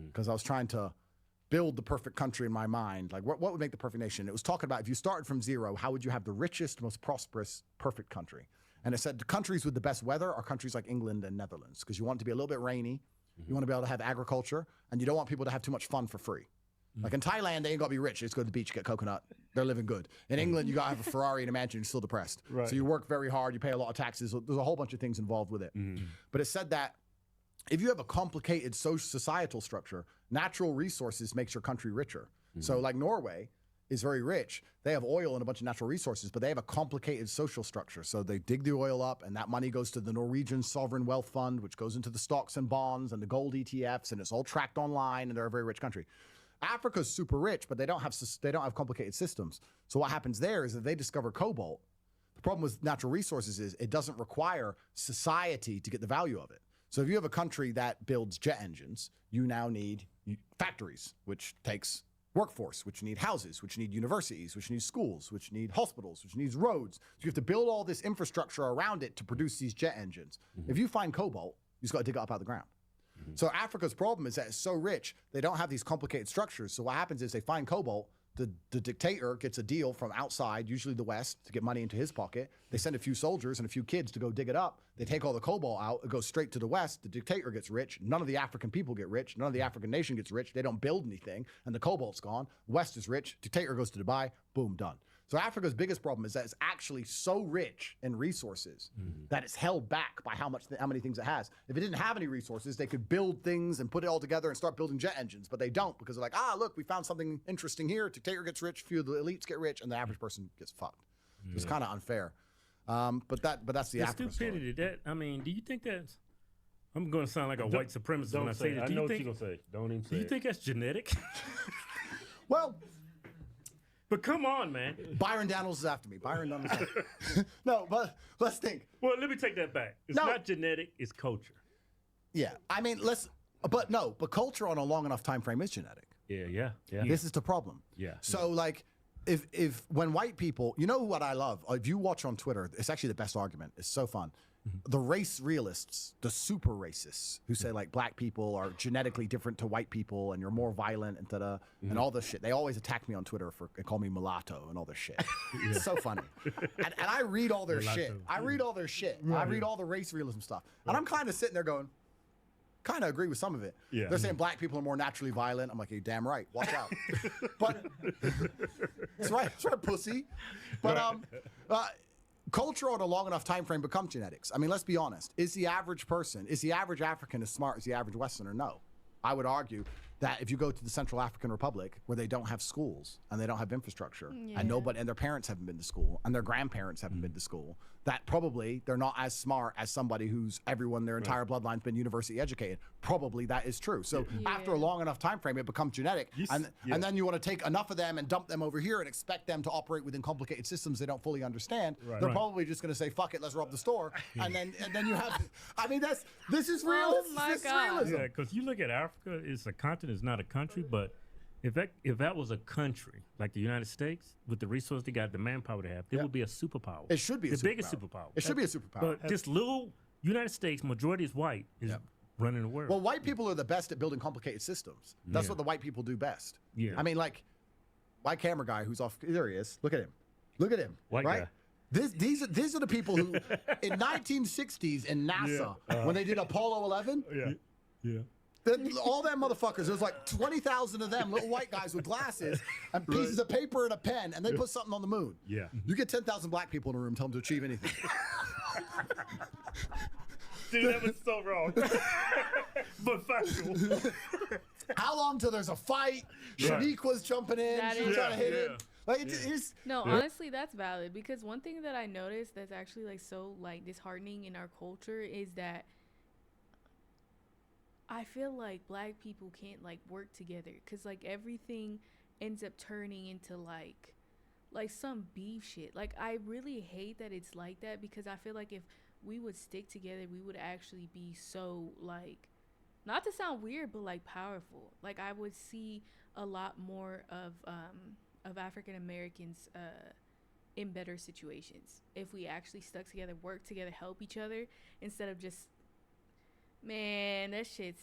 because I was trying to build the perfect country in my mind. Like what would make the perfect nation? It was talking about if you started from zero, how would you have the richest, most prosperous, perfect country? And it said the countries with the best weather are countries like England and Netherlands, because you want it to be a little bit rainy, you want to be able to have agriculture, and you don't want people to have too much fun for free. Like in Thailand, they ain't got to be rich. They just go to the beach, get coconut. They're living good. In England, you got to have a Ferrari and a mansion. You're still depressed. Right. So you work very hard. You pay a lot of taxes. There's a whole bunch of things involved with it. But it said that if you have a complicated societal structure, natural resources makes your country richer. So like Norway is very rich. They have oil and a bunch of natural resources, but they have a complicated social structure. So they dig the oil up, and that money goes to the Norwegian Sovereign Wealth Fund, which goes into the stocks and bonds and the gold ETFs, and it's all tracked online, and they're a very rich country. Africa's super rich, but they don't have complicated systems. So what happens there is that they discover cobalt. The problem with natural resources is it doesn't require society to get the value of it. So if you have a country that builds jet engines, you now need factories, which takes workforce, which need houses, which need universities, which need schools, which need hospitals, which needs roads. So you have to build all this infrastructure around it to produce these jet engines. If you find cobalt, you just got to dig it up out of the ground. So Africa's problem is that it's so rich, they don't have these complicated structures. So what happens is they find cobalt, the dictator gets a deal from outside, usually the West, to get money into his pocket. They send a few soldiers and a few kids to go dig it up. They take all the cobalt out. It goes straight to the West. The dictator gets rich. None of the African people get rich. None of the African nation gets rich. They don't build anything. And the cobalt's gone. West is rich. Dictator goes to Dubai. Boom, done. So Africa's biggest problem is that it's actually so rich in resources that it's held back by how many things it has. If it didn't have any resources, they could build things and put it all together and start building jet engines, but they don't because they're like, look, we found something interesting here. Dictator gets rich, few of the elites get rich, and the average person gets fucked. So it's kind of unfair. But that's the African stupidity. story. I mean, do you think that's? I'm going to sound like a white supremacist when I say this. I know what you're going to say. Don't even say Do you think that's genetic? Well, but come on, man. Byron Daniels is after me. Byron Daniels is after me. No, but let's think. Well, let me take that back. It's not genetic, it's culture. Yeah. I mean, but culture on a long enough time frame is genetic. Yeah. This is the problem. Yeah. So like if when white people, you know what I love? If you watch on Twitter, it's actually the best argument. It's so fun. The race realists, the super racists who say like black people are genetically different to white people and you're more violent and and all this shit. They always attack me on Twitter and call me mulatto and all this shit. It's so funny. And I read all their shit. I read all their shit. I read all the race realism stuff. And I'm kind of sitting there going, kind of agree with some of it. Yeah. They're saying black people are more naturally violent. I'm like, you're damn right. Watch out. But that's right, pussy. But culture on a long enough time frame becomes genetics. I mean, let's be honest. Is the average African as smart as the average Westerner? No. I would argue that if you go to the Central African Republic where they don't have schools and they don't have infrastructure and their parents haven't been to school and their grandparents haven't been to school, that probably they're not as smart as somebody who's their entire bloodline's been university educated. Probably that is true. So after a long enough time frame, it becomes genetic. And then you want to take enough of them and dump them over here and expect them to operate within complicated systems they don't fully understand. Right. They're probably just going to say, fuck it, let's rob the store. And then you have, I mean, this is real. Oh my God. Realism. Yeah, because you look at Africa, it's a continent, it's not a country, but if that was a country like the United States with the resources they got, the manpower they have, it would be a superpower. It should be the biggest superpower. It should be a superpower. But this little United States, majority is white, is running the world. Well, white people are the best at building complicated systems. That's what the white people do best. Yeah. I mean, like, my camera guy who's off, there he is. Look at him. White right? guy. These are the people who, in 1960s in NASA, when they did Apollo 11, all them motherfuckers, there's like 20,000 of them, little white guys with glasses and pieces of paper and a pen, and they put something on the moon. Yeah. You get 10,000 black people in a room, tell them to achieve anything. Dude, that was so wrong. But factual. How long till there's a fight? Shaniqua's jumping in. That She's is- trying to hit it. Like, it's No, honestly, that's valid because one thing that I noticed that's actually like so like disheartening in our culture is that I feel like black people can't like work together because like everything ends up turning into like some beef shit. Like I really hate that it's like that because I feel like if we would stick together, we would actually be so like, not to sound weird, but like powerful. Like I would see a lot more of African Americans in better situations if we actually stuck together, worked together, help each other instead of just, man, that shit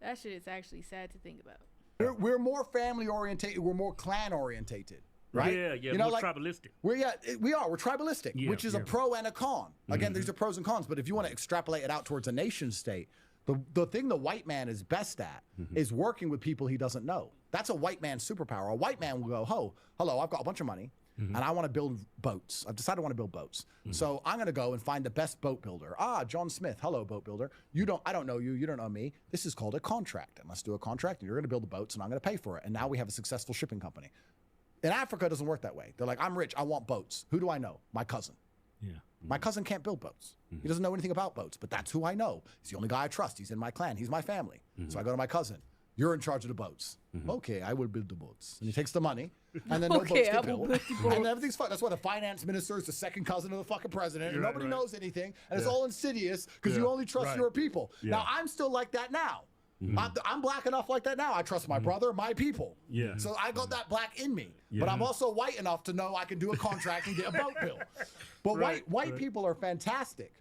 is actually sad to think about. we're more family orientated. We're more clan orientated. Right? Yeah, you know, more like, tribalistic. we are. We're tribalistic, which is a pro and a con. Again, these are pros and cons. But if you want to extrapolate it out towards a nation state, the thing the white man is best at is working with people he doesn't know. That's a white man's superpower. A white man will go, hello, I've got a bunch of money, and I want to build boats. I've decided I want to build boats. So I'm going to go and find the best boat builder. John Smith. Hello, boat builder. I don't know you. You don't know me. This is called a contract. And let's do a contract, and you're going to build the boats, and I'm going to pay for it. And now we have a successful shipping company. In Africa, it doesn't work that way. They're like, I'm rich. I want boats. Who do I know? My cousin. Yeah. My cousin can't build boats. He doesn't know anything about boats, but that's who I know. He's the only guy I trust. He's in my clan. He's my family. So I go to my cousin. You're in charge of the boats. Okay, I will build the boats. And he takes the money, and then no boats get built. And everything's fine. That's why the finance minister is the second cousin of the fucking president, and nobody knows anything, and it's all insidious because you only trust your people. Now, I'm still like that now. I'm black enough like that now. I trust my brother, my people. Yeah. So I got that black in me. Yeah. But I'm also white enough to know I can do a contract and get a boat bill. But white people are fantastic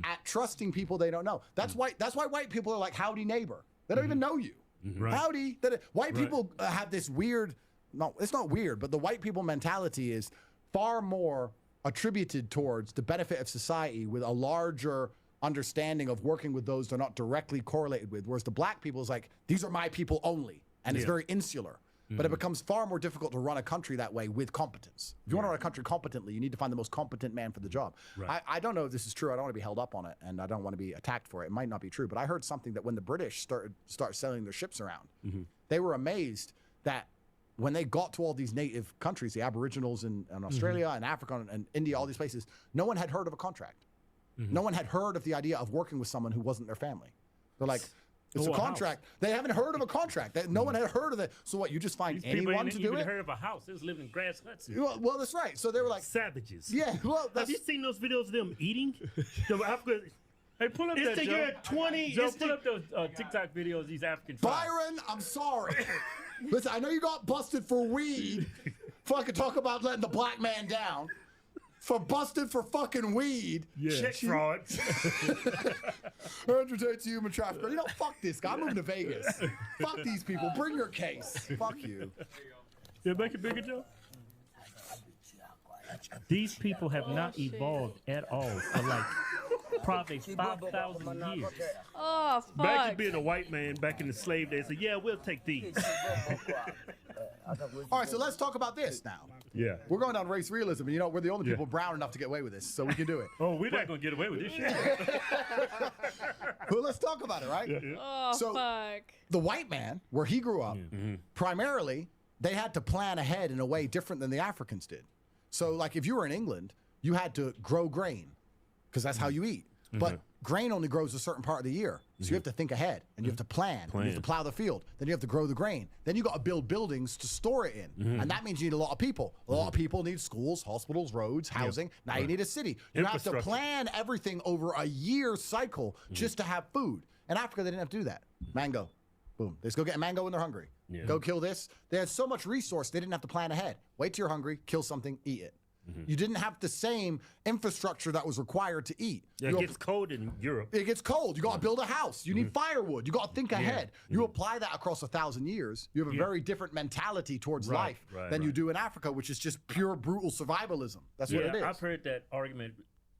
at trusting people they don't know. That's why white people are like howdy neighbor. They don't even know you. Right. Howdy. White people have this weird, no, it's not weird, but the white people mentality is far more attributed towards the benefit of society with a larger understanding of working with those they're not directly correlated with. Whereas the black people is like, these are my people only. And it's very insular. But it becomes far more difficult to run a country that way with competence. If you want to run a country competently, you need to find the most competent man for the job. Right. I don't know if this is true. I don't want to be held up on it, and I don't want to be attacked for it. It might not be true, but I heard something that when the British start selling their ships around, they were amazed that when they got to all these native countries, the Aboriginals in Australia and Africa and India, all these places, no one had heard of a contract. No one had heard of the idea of working with someone who wasn't their family. They're like, it's a contract. They haven't heard of a contract. No one had heard of it. So what? You just find anyone to do it? Heard of a house? They was living in grass huts. Well, that's right. So they were like Savages. Yeah. Well, Have you seen those videos of them eating? The Africa, Hey, pull up it's that, the Joe. year 20. Joe, it's pull the- up those TikTok videos of these African tribes. Byron, I'm sorry. Listen, I know you got busted for weed. Fucking talk about letting the black man down. For busted for fucking weed. Yeah. Check fraud. Andrew Tate's a human trafficker. You know, fuck this guy. I'm moving to Vegas. Fuck these people. Bring your case. Fuck you. Yeah, make it bigger, Joe. These people have not evolved at all for like probably 5,000 years. Oh, fuck. Back to being a white man back in the slave days, yeah, we'll take these. All right, so let's talk about this now. Yeah. We're going down race realism, and you know, we're the only people brown enough to get away with this, so we can do it. Oh, we're not going to get away with this shit. Well, let's talk about it, right? Oh, So- fuck. The white man, where he grew up, primarily, they had to plan ahead in a way different than the Africans did. So, like, if you were in England, you had to grow grain, because that's how you eat. But grain only grows a certain part of the year. So you have to think ahead, and you have to plan. And you have to plow the field. Then you have to grow the grain. Then you got to build buildings to store it in. And that means you need a lot of people. A lot of people need schools, hospitals, roads, housing. Now you need a city. You have to Infrastructure. plan everything over a year cycle just to have food. In Africa, they didn't have to do that. Mango. Boom. They just go get a mango when they're hungry. Yeah. Go kill this. They had so much resource, they didn't have to plan ahead. Wait till you're hungry, kill something, eat it. You didn't have the same infrastructure that was required to eat. Yeah, it gets cold in Europe. It gets cold. You got to build a house. You need firewood. You got to think ahead. You apply that across 1,000 years. You have a very different mentality towards life than you do in Africa, which is just pure brutal survivalism. That's what it is. I've heard that argument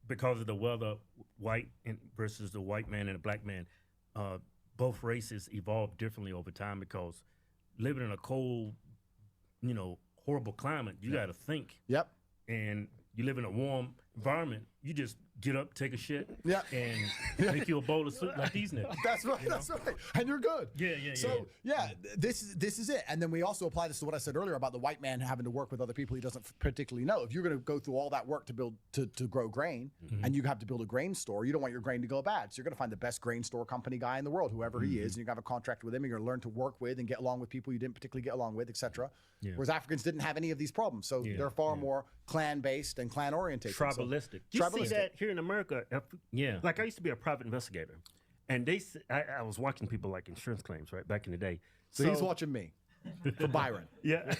because of the weather, white versus the white man and the black man. Both races evolved differently over time because living in a cold, horrible climate, you got to think. Yep. And you live in a warm environment, you just get up, take a shit, and make you a bowl of soup like these niggas. That's right. That's right. And you're good. Yeah. So this is it. And then we also apply this to what I said earlier about the white man having to work with other people he doesn't particularly know. If you're going to go through all that work to build to grow grain, and you have to build a grain store, you don't want your grain to go bad. So you're going to find the best grain store company guy in the world, whoever he is, and you're going to have a contract with him. You're going to learn to work with and get along with people you didn't particularly get along with, etc. Yeah. Whereas Africans didn't have any of these problems, so they're far more clan based and clan oriented. Tribalistic. You see that here in America? Like I used to be a private investigator, and I was watching people like insurance claims right back in the day. So he's watching me for Byron. Yeah.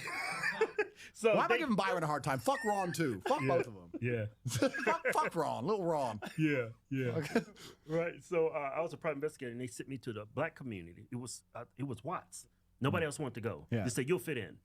So Why am I giving Byron a hard time? Fuck Ron too. Fuck both of them. Yeah. fuck Ron, little Ron. Yeah. Right. So I was a private investigator, and they sent me to the black community. It was Watts. Nobody else wanted to go. Yeah. They said, you'll fit in.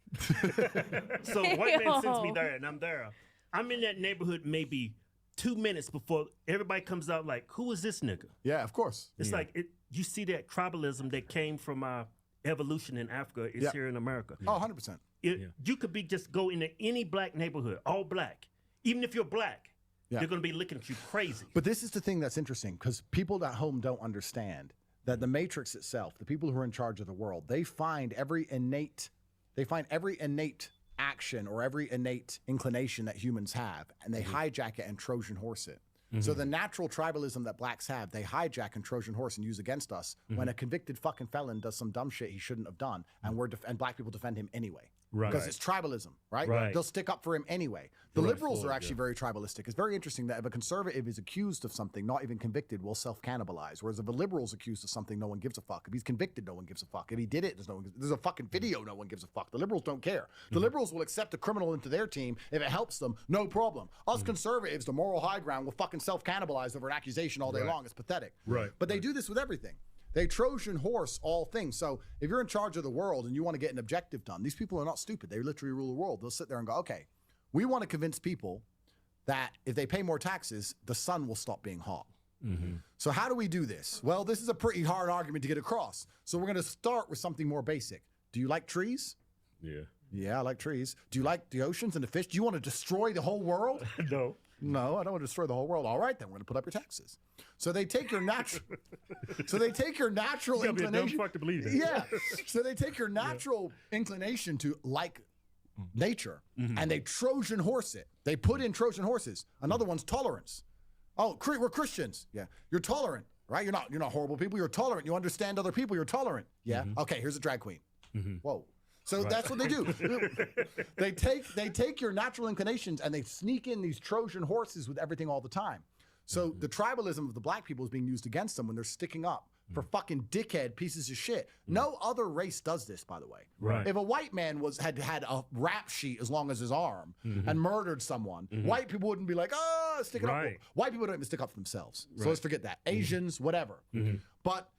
So the white man sends me there, and I'm there. I'm in that neighborhood maybe 2 minutes before everybody comes out like, who is this nigga? Yeah, of course. It's like, you see that tribalism that came from our evolution in Africa is here in America. Oh, 100%. You could just go into any black neighborhood, all black. Even if you're black, they're going to be looking at you crazy. But this is the thing that's interesting, because people at home don't understand that the matrix itself, the people who are in charge of the world, they find every innate action or every innate inclination that humans have, and they hijack it and Trojan horse it. So the natural tribalism that blacks have, they hijack and Trojan horse and use against us when a convicted fucking felon does some dumb shit he shouldn't have done, and and black people defend him anyway. Right. Because it's tribalism, right? Right. They'll stick up for him anyway. The liberals are actually very tribalistic. It's very interesting that if a conservative is accused of something, not even convicted, will self-cannibalize. Whereas if a liberal is accused of something, no one gives a fuck. If he's convicted, no one gives a fuck. If he did it, there's a fucking video, no one gives a fuck. The liberals don't care. The liberals will accept a criminal into their team if it helps them, no problem. Us conservatives, the moral high ground, will fucking self-cannibalize over an accusation all day long. It's pathetic. Right. But they do this with everything. They Trojan horse all things. So if you're in charge of the world and you want to get an objective done, these people are not stupid. They literally rule the world. They'll sit there and go, okay, we want to convince people that if they pay more taxes, the sun will stop being hot. So how do we do this? Well, this is a pretty hard argument to get across. So we're going to start with something more basic. Do you like trees? Yeah. Yeah, I like trees. Do you like the oceans and the fish? Do you want to destroy the whole world? No. No, I don't want to destroy the whole world. All right, then we're going to put up your taxes. So they take your natural. So they take your natural You gotta be a dumb inclination. fuck to believe that. Yeah. So they take your natural inclination to like nature, and they Trojan horse it. They put in Trojan horses. Another one's tolerance. Oh, we're Christians. Yeah, you're tolerant, right? You're not horrible people. You're tolerant. You understand other people. You're tolerant. Yeah. Okay. Here's a drag queen. Whoa. So that's what they do. They take your natural inclinations and they sneak in these Trojan horses with everything all the time. So the tribalism of the black people is being used against them when they're sticking up for fucking dickhead pieces of shit. No other race does this, by the way. Right. If a white man had a rap sheet as long as his arm and murdered someone, white people wouldn't be like, oh, sticking up. White people don't even stick up for themselves. So let's forget that. Asians, whatever. But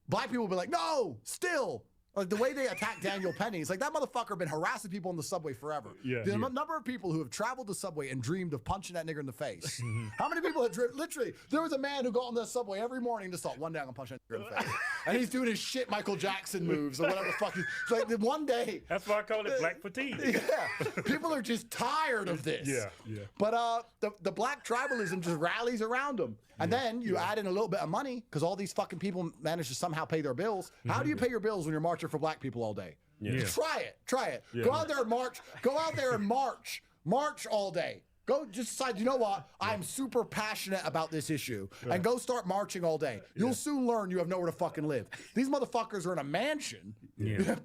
black people will be like, no, still. Like the way they attack Daniel Penny, it's like that motherfucker been harassing people on the subway forever. The number of people who have traveled the subway and dreamed of punching that nigger in the face. How many people have driven? Literally, there was a man who got on the subway every morning to start one day I'm gonna punch that nigger in the face, and he's doing his shit Michael Jackson moves or whatever the fuck. It's like the one day. That's why I call it black fatigue. Yeah, people are just tired of this. Yeah. But the black tribalism just rallies around them, and then you add in a little bit of money because all these fucking people manage to somehow pay their bills. How do you pay your bills when you're marching for black people all day? Try it. Go out there and march. Go out there and march. March all day. Go just decide, you know what? I'm super passionate about this issue. And go start marching all day. You'll soon learn you have nowhere to fucking live. These motherfuckers are in a mansion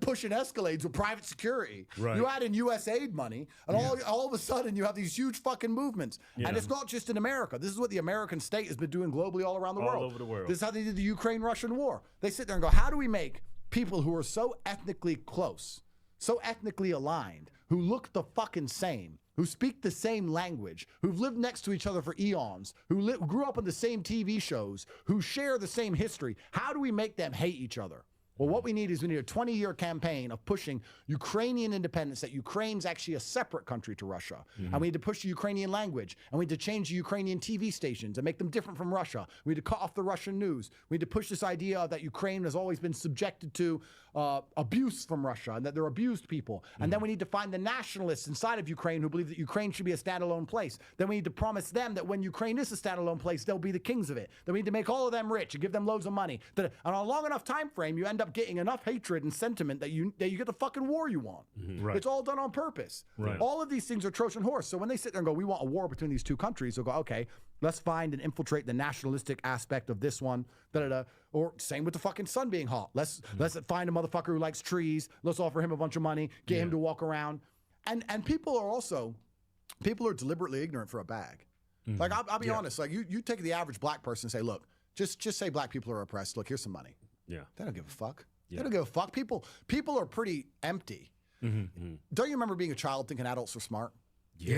pushing Escalades with private security. You add in USAID money, and all of a sudden you have these huge fucking movements. And it's not just in America. This is what the American state has been doing globally all around the world. All over the world. This is how they did the Ukraine-Russian war. They sit there and go, how do we make people who are so ethnically close, so ethnically aligned, who look the fucking same, who speak the same language, who've lived next to each other for eons, who grew up on the same TV shows, who share the same history, how do we make them hate each other? Well, what we need is a 20-year campaign of pushing Ukrainian independence, that Ukraine's actually a separate country to Russia. And we need to push the Ukrainian language. And we need to change the Ukrainian TV stations and make them different from Russia. We need to cut off the Russian news. We need to push this idea that Ukraine has always been subjected to abuse from Russia and that they're abused people. And then we need to find the nationalists inside of Ukraine who believe that Ukraine should be a standalone place. Then we need to promise them that when Ukraine is a standalone place, they'll be the kings of it. Then we need to make all of them rich and give them loads of money. And on a long enough time frame, you end up getting enough hatred and sentiment that you get the fucking war you want. It's all done on purpose. All of these things are Trojan horse. So when they sit there and go, we want a war between these two countries, they'll go, okay, let's find and infiltrate the nationalistic aspect of this one. Or same with the fucking sun being hot. Let's find a motherfucker who likes trees. Let's offer him a bunch of money, get him to walk around. And people are deliberately ignorant for a bag. Like I'll be honest. Like you take the average black person and say, look, just say black people are oppressed. Look, here's some money. They don't give a fuck. They don't give a fuck. People are pretty empty. Don't you remember being a child thinking adults were smart? Do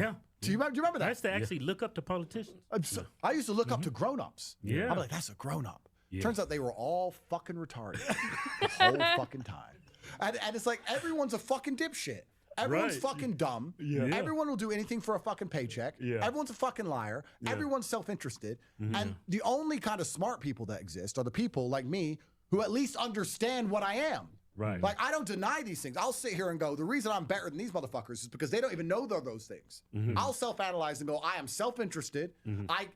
you remember that? I used to actually look up to politicians. I used to look up to grown-ups. I'm like, that's a grown-up. Turns out they were all fucking retarded the whole fucking time. And it's like everyone's a fucking dipshit. Everyone's fucking dumb. Everyone will do anything for a fucking paycheck. Everyone's a fucking liar. Everyone's self-interested. And the only kind of smart people that exist are the people like me who at least understand what I am. Right. Like, I don't deny these things. I'll sit here and go, the reason I'm better than these motherfuckers is because they don't even know they're those things. I'll self-analyze and go, I am self-interested.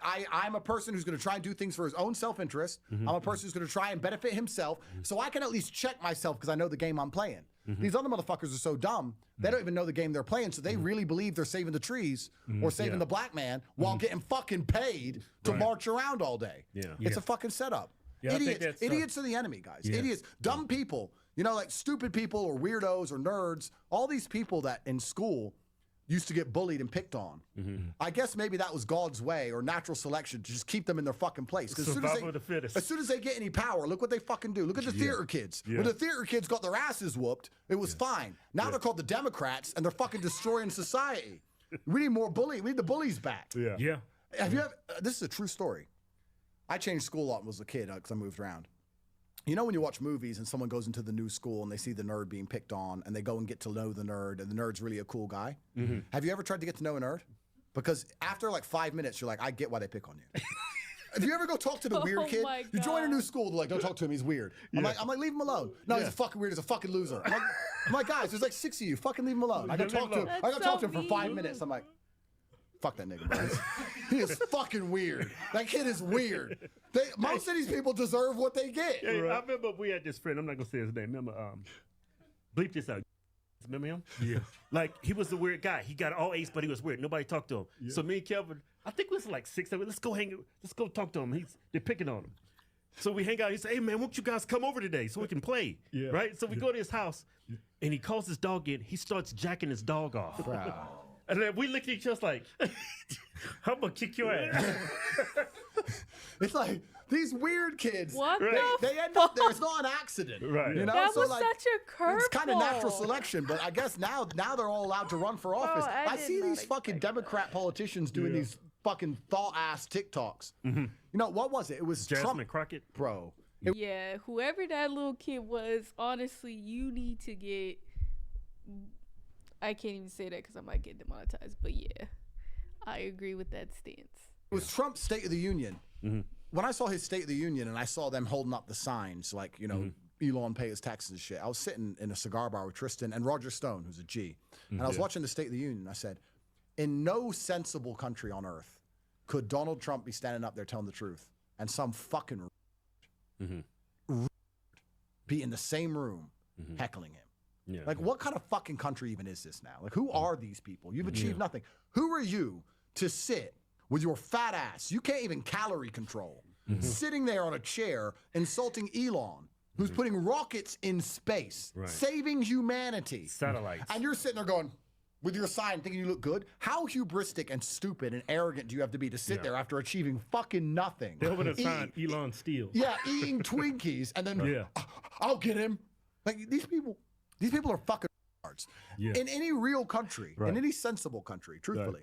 I'm a person who's going to try and do things for his own self-interest. I'm a person who's going to try and benefit himself. So I can at least check myself because I know the game I'm playing. These other motherfuckers are so dumb, they don't even know the game they're playing. So they really believe they're saving the trees or saving the black man while getting fucking paid to march around all day. It's a fucking setup. Yeah, Idiots are the enemy, guys. Idiots. Dumb people. You know, like stupid people or weirdos or nerds. All these people that in school used to get bullied and picked on. I guess maybe that was God's way or natural selection to just keep them in their fucking place. Because as soon as they get any power, look what they fucking do. Look at the theater kids. When the theater kids got their asses whooped, it was fine. Now they're called the Democrats and they're fucking destroying society. We need more bullying. We need the bullies back. Yeah. Have you ever, this is a true story. I changed school a lot when I was a kid because I moved around. You know when you watch movies and someone goes into the new school and they see the nerd being picked on and they go and get to know the nerd and the nerd's really a cool guy? Have you ever tried to get to know a nerd? Because after like 5 minutes, you're like, I get why they pick on you. If you ever go talk to the weird kid, you join a new school, they're like, don't talk to him, he's weird. I'm like, leave him alone. No, he's fucking weird, he's a fucking loser. I'm like, guys, there's like 6 of you, fucking leave him alone. I got to talk to him for 5 minutes. I'm like, fuck that nigga, man. He is fucking weird. That kid is weird. Most of these people deserve what they get. Hey, I remember we had this friend, I'm not going to say his name. Remember, bleep this out. Remember him? Yeah. Like, he was the weird guy. He got all A's, but he was weird. Nobody talked to him. Yeah. So me and Kelvin, I think we was like 6 of it. Let's go talk to him. They're picking on him. So we hang out. He said, hey, man, won't you guys come over today so we can play? Yeah. Right? So we go to his house, and he calls his dog in. He starts jacking his dog off. Wow. And then we look at each other like, I'm going to kick your ass. It's like, these weird kids, what they end up there. It's not an accident. Right. You know? That so was like, such a curveball. It's kind of natural selection, but I guess now they're all allowed to run for office. I see these fucking Democrat politicians doing these fucking thought-ass TikToks. You know, what was it? It was Jasmine Trump. Crockett. Bro. Yeah, whoever that little kid was, honestly, you need to get... I can't even say that because I might get demonetized. But yeah, I agree with that stance. It was Trump's State of the Union. When I saw his State of the Union and I saw them holding up the signs like, you know, Elon pay his taxes and shit, I was sitting in a cigar bar with Tristan and Roger Stone, who's a G. And I was watching the State of the Union and I said, in no sensible country on earth could Donald Trump be standing up there telling the truth and some fucking be in the same room heckling him. Yeah. Like, what kind of fucking country even is this now? Like, who are these people? You've achieved nothing. Who are you to sit with your fat ass? You can't even calorie control. Sitting there on a chair insulting Elon, who's putting rockets in space, saving humanity. Satellites. And you're sitting there going, with your sign, thinking you look good? How hubristic and stupid and arrogant do you have to be to sit there after achieving fucking nothing? They open a sign, Elon steals. Yeah, eating Twinkies, and then, I'll get him. Like, these people are fucking retards. In any real country, in any sensible country, truthfully,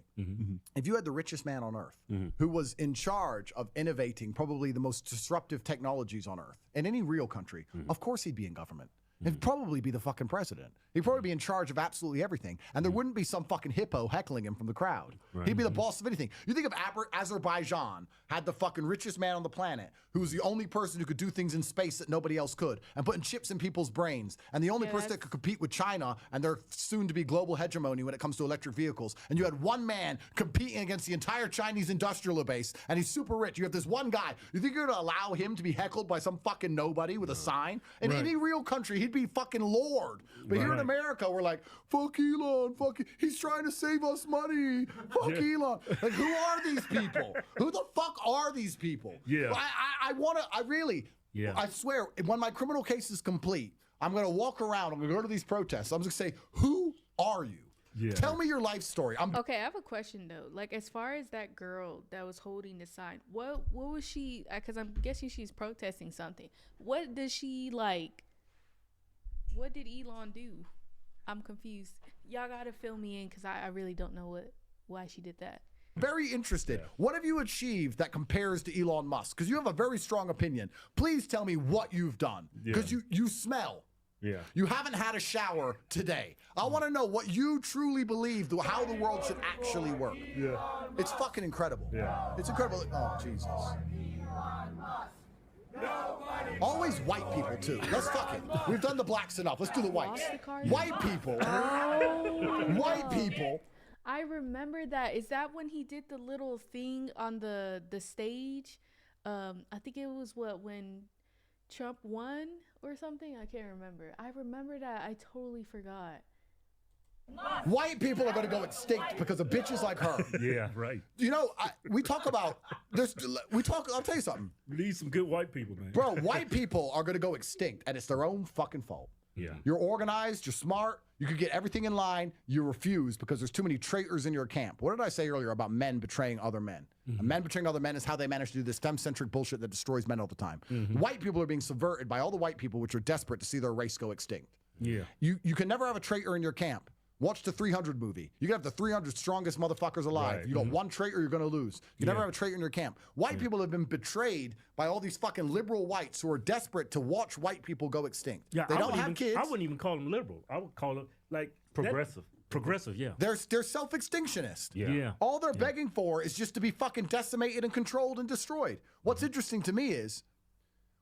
if you had the richest man on earth who was in charge of innovating probably the most disruptive technologies on earth, in any real country, of course he'd be in government. He'd probably be the fucking president. He'd probably be in charge of absolutely everything. And there wouldn't be some fucking hippo heckling him from the crowd. He'd be the boss of anything. You think if Azerbaijan had the fucking richest man on the planet, who was the only person who could do things in space that nobody else could, and putting chips in people's brains, and the only person that could compete with China and their soon-to-be global hegemony when it comes to electric vehicles, and you had one man competing against the entire Chinese industrial base, and he's super rich. You have this one guy. You think you're going to allow him to be heckled by some fucking nobody with a sign? In any real country, he'd be fucking Lord. But here in America, we're like, fuck Elon, he's trying to save us money. Fuck Elon. Like, who are these people? Who the fuck are these people? I swear, when my criminal case is complete, I'm going to walk around, I'm going to go to these protests, I'm just going to say, who are you? Tell me your life story. Okay, I have a question though. Like, as far as that girl that was holding the sign, what was she, because I'm guessing she's protesting something. What does she like? What did Elon do? I'm confused. Y'all gotta fill me in because I really don't know why she did that. Very interested. What have you achieved that compares to Elon Musk? Because you have a very strong opinion. Please tell me what you've done. Because you smell. You haven't had a shower today. I want to know what you truly believe, how the world should actually work. It's fucking incredible. It's incredible. Oh, Jesus. Always white people too. Let's fuck it. We've done the blacks enough. Let's do the whites. Lost the card? White people. White people. I remember that. Is that when he did the little thing on the stage? I think it was when Trump won or something. I can't remember. I remember that. I totally forgot. White people are going to go extinct because of bitches like her. Yeah, right. You know, we talk about this. I'll tell you something, We need some good white people, man. bro. White people are going to go extinct, and it's their own fucking fault. Yeah. You're organized. You're smart. You could get everything in line. You refuse because there's too many traitors in your camp. What did I say earlier about men betraying other men? And men betraying other men is how they manage to do this STEM-centric bullshit that destroys men all the time. White people are being subverted by all the white people, which are desperate to see their race go extinct. Yeah. You can never have a traitor in your camp. Watch the 300 movie. You can have the 300 strongest motherfuckers alive. Right. You got one traitor, you're going to lose. You never have a traitor in your camp. White people have been betrayed by all these fucking liberal whites who are desperate to watch white people go extinct. Yeah, they don't have kids. I wouldn't even call them liberal. I would call them like Progressive. Progressive, yeah. They're self-extinctionist. Yeah. All they're begging for is just to be fucking decimated and controlled and destroyed. What's interesting to me is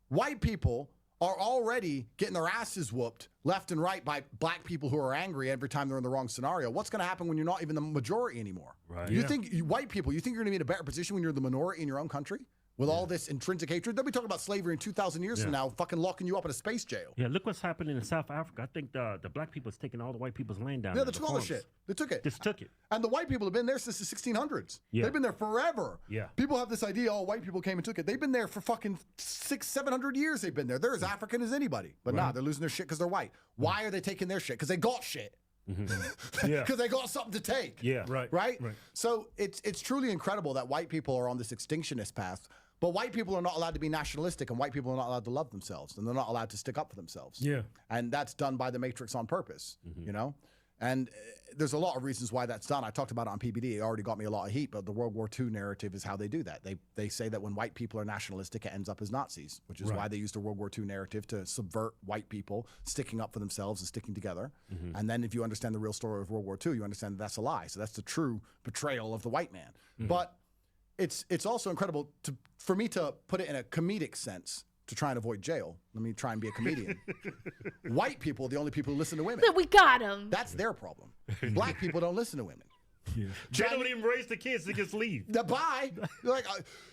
white people are already getting their asses whooped left and right by black people who are angry every time they're in the wrong scenario. What's going to happen when you're not even the majority anymore? Right. You Yeah. think white people, you think you're going to be in a better position when you're the minority in your own country? With all this intrinsic hatred? They'll be talking about slavery in 2,000 years from now, fucking locking you up in a space jail. Yeah, look what's happening in South Africa. I think the black people's taking all the white people's land down. Yeah, there, they took all the farms. shit. They took it. Just took it. And the white people have been there since the 1600s. Yeah. They've been there forever. Yeah. People have this idea, oh, white people came and took it. They've been there for fucking 600-700 years. They've been there. They're as African as anybody. But nah, they're losing their shit because they're white. Why are they taking their shit? Because they got shit. Yeah. Because they got something to take. Yeah. Right? So it's truly incredible that white people are on this extinctionist path. But white people are not allowed to be nationalistic, and white people are not allowed to love themselves, and they're not allowed to stick up for themselves. Yeah. And that's done by the Matrix on purpose, you know? And there's a lot of reasons why that's done. I talked about it on PBD. It already got me a lot of heat, but the World War II narrative is how they do that. They say that when white people are nationalistic, it ends up as Nazis, which is why they used the World War II narrative to subvert white people sticking up for themselves and sticking together. And then if you understand the real story of World War II, you understand that that's a lie. So that's the true betrayal of the white man. But it's also incredible for me to put it in a comedic sense to try and avoid jail. Let me try and be a comedian. White people are the only people who listen to women. We got him. That's their problem. Black people don't listen to women. They don't even raise the kids to just leave. Bye. You're like,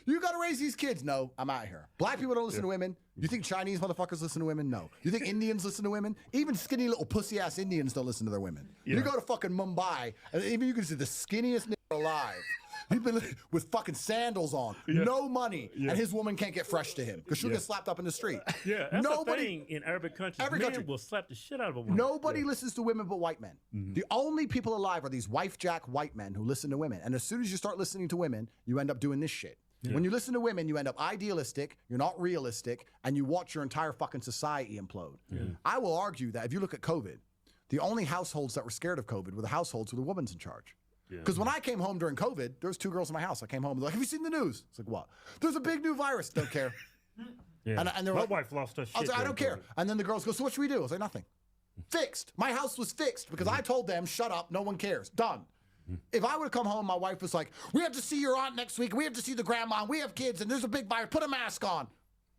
you got to raise these kids. No, I'm out of here. Black people don't listen to women. You think Chinese motherfuckers listen to women? No. You think Indians listen to women? Even skinny little pussy ass Indians don't listen to their women. You go to fucking Mumbai, and even you can see the skinniest nigga alive. He's been with fucking sandals on, no money, and his woman can't get fresh to him because she'll get slapped up in the street. Yeah, that's the thing in Arabic countries. Every men country will slap the shit out of a woman. Nobody listens to women but white men. The only people alive are these wife jack white men who listen to women. And as soon as you start listening to women, you end up doing this shit. When you listen to women, you end up idealistic, you're not realistic, and you watch your entire fucking society implode. I will argue that if you look at COVID, the only households that were scared of COVID were the households where the woman's in charge. Because when I came home during COVID, there was 2 girls in my house. I came home and they're like, have you seen the news? It's like, what? There's a big new virus. Don't care. Yeah. And they're my like, wife lost her shit. I was like, I don't care. during And then the girls go, so what should we do? I was like, nothing. Fixed. My house was fixed because I told them, shut up, no one cares. Done. If I would have come home, my wife was like, we have to see your aunt next week. We have to see the grandma. We have kids and there's a big virus. Put a mask on.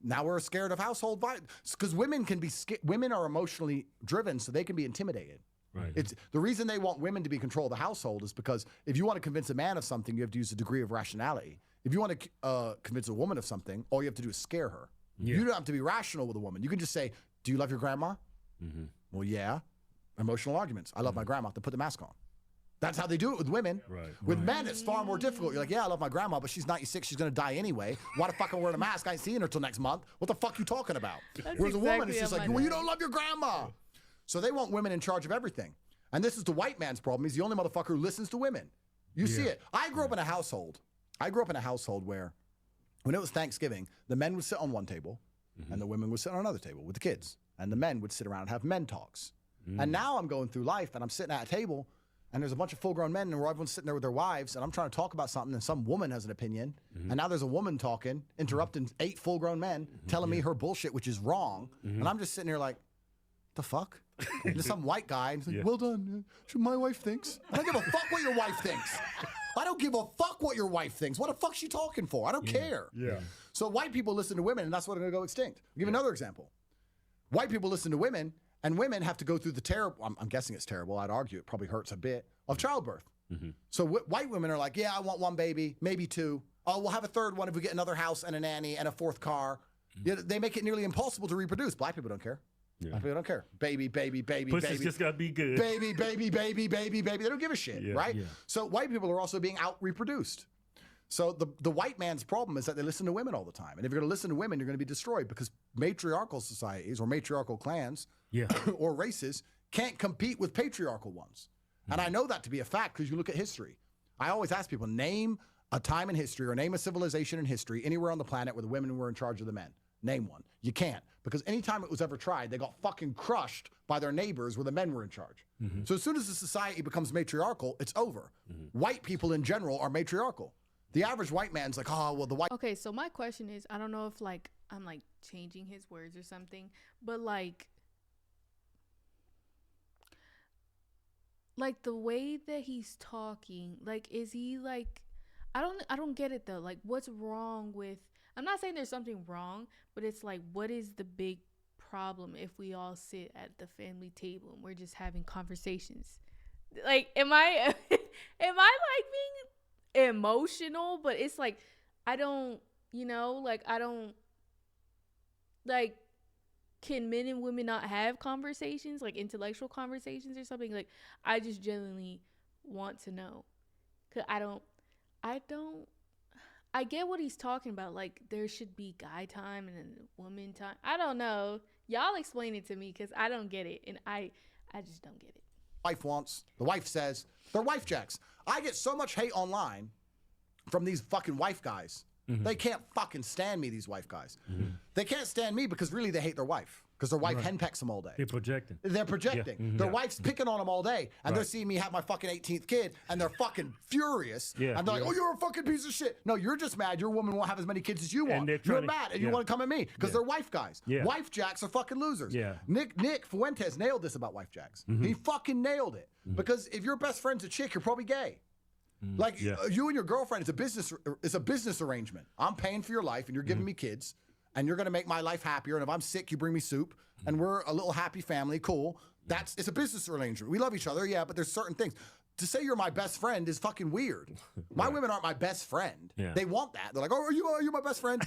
Now we're scared of household violence because women can be women are emotionally driven, so they can be intimidated. Right. It's the reason they want women to be control of the household is because if you want to convince a man of something, you have to use a degree of rationality. If you want to convince a woman of something, all you have to do is scare her. You don't have to be rational with a woman. You can just say, do you love your grandma? Well, yeah. Emotional arguments. I love my grandma. To put the mask on. That's how they do it with women. With men, it's far more difficult. You're like, yeah, I love my grandma, but she's 96. She's going to die anyway. Why the fuck am I wearing a mask? I ain't seeing her till next month. What the fuck you talking about? Whereas a woman, it's just like, well, you don't love your grandma. So they want women in charge of everything. And this is the white man's problem. He's the only motherfucker who listens to women. You see it. I grew up in a household. Where when it was Thanksgiving, the men would sit on one table and the women would sit on another table with the kids. And the men would sit around and have men talks. And now I'm going through life and I'm sitting at a table and there's a bunch of full-grown men and everyone's sitting there with their wives and I'm trying to talk about something and some woman has an opinion. And now there's a woman talking, interrupting 8 full-grown men, telling me her bullshit, which is wrong. And I'm just sitting here like, the fuck? And there's some white guy and he's like, well done. My wife thinks. I don't give a fuck what your wife thinks. I don't give a fuck what your wife thinks. What the fuck's she talking for? I don't care. Yeah. So white people listen to women, and that's what's going to go extinct. I'll give you another example. White people listen to women, and women have to go through the terrible, I'm guessing it's terrible, I'd argue it probably hurts a bit, of childbirth. So white women are like, yeah, I want one baby, maybe two. Oh, we'll have a third one if we get another house and a nanny and a fourth car. Yeah, they make it nearly impossible to reproduce. Black people don't care. Black people don't care. Baby, baby, baby, Pussy's baby. just gotta be good. Baby, baby, baby, baby, baby. They don't give a shit, right? Yeah. So white people are also being out-reproduced. So the white man's problem is that they listen to women all the time. And if you're going to listen to women, you're going to be destroyed because matriarchal societies or matriarchal clans or races can't compete with patriarchal ones. And I know that to be a fact because you look at history. I always ask people, name a time in history or name a civilization in history anywhere on the planet where the women were in charge of the men. Name one. You can't. Because anytime it was ever tried, they got fucking crushed by their neighbors where the men were in charge. So as soon as the society becomes matriarchal, it's over. White people in general are matriarchal. The average white man's like, oh, well, the white... Okay, so my question is, I don't know if like I'm like changing his words or something, but like the way that he's talking, like, is he like, I don't get it though. Like, what's wrong with, I'm not saying there's something wrong, but it's like, what is the big problem if we all sit at the family table and we're just having conversations? Like, am I like being emotional? But it's like, I don't, like, can men and women not have conversations, like intellectual conversations or something? Like, I just genuinely want to know. Cause I get what he's talking about. Like, there should be guy time and then woman time. I don't know. Y'all explain it to me because I don't get it. And I just don't get it. Wife wants, the wife says, they're wife jacks. I get so much hate online from these fucking wife guys. They can't fucking stand me, these wife guys. They can't stand me because really they hate their wife. Because their wife henpecks them all day. They're projecting. They're projecting. Their wife's picking on them all day. And they're seeing me have my fucking 18th kid. And they're fucking furious. And they're like, oh, you're a fucking piece of shit. No, you're just mad. Your woman won't have as many kids as you want. You're mad and you want to come at me. Because they're wife guys. Wife jacks are fucking losers. Nick Fuentes nailed this about wife jacks. He fucking nailed it. Because if your best friend's a chick, you're probably gay. Like you and your girlfriend, it's a business arrangement. I'm paying for your life and you're giving me kids and you're going to make my life happier. And if I'm sick, you bring me soup and we're a little happy family. Cool. It's a business arrangement. We love each other. Yeah. But there's certain things. To say you're my best friend is fucking weird. My women aren't my best friend. They want that. They're like, oh, are you my best friend?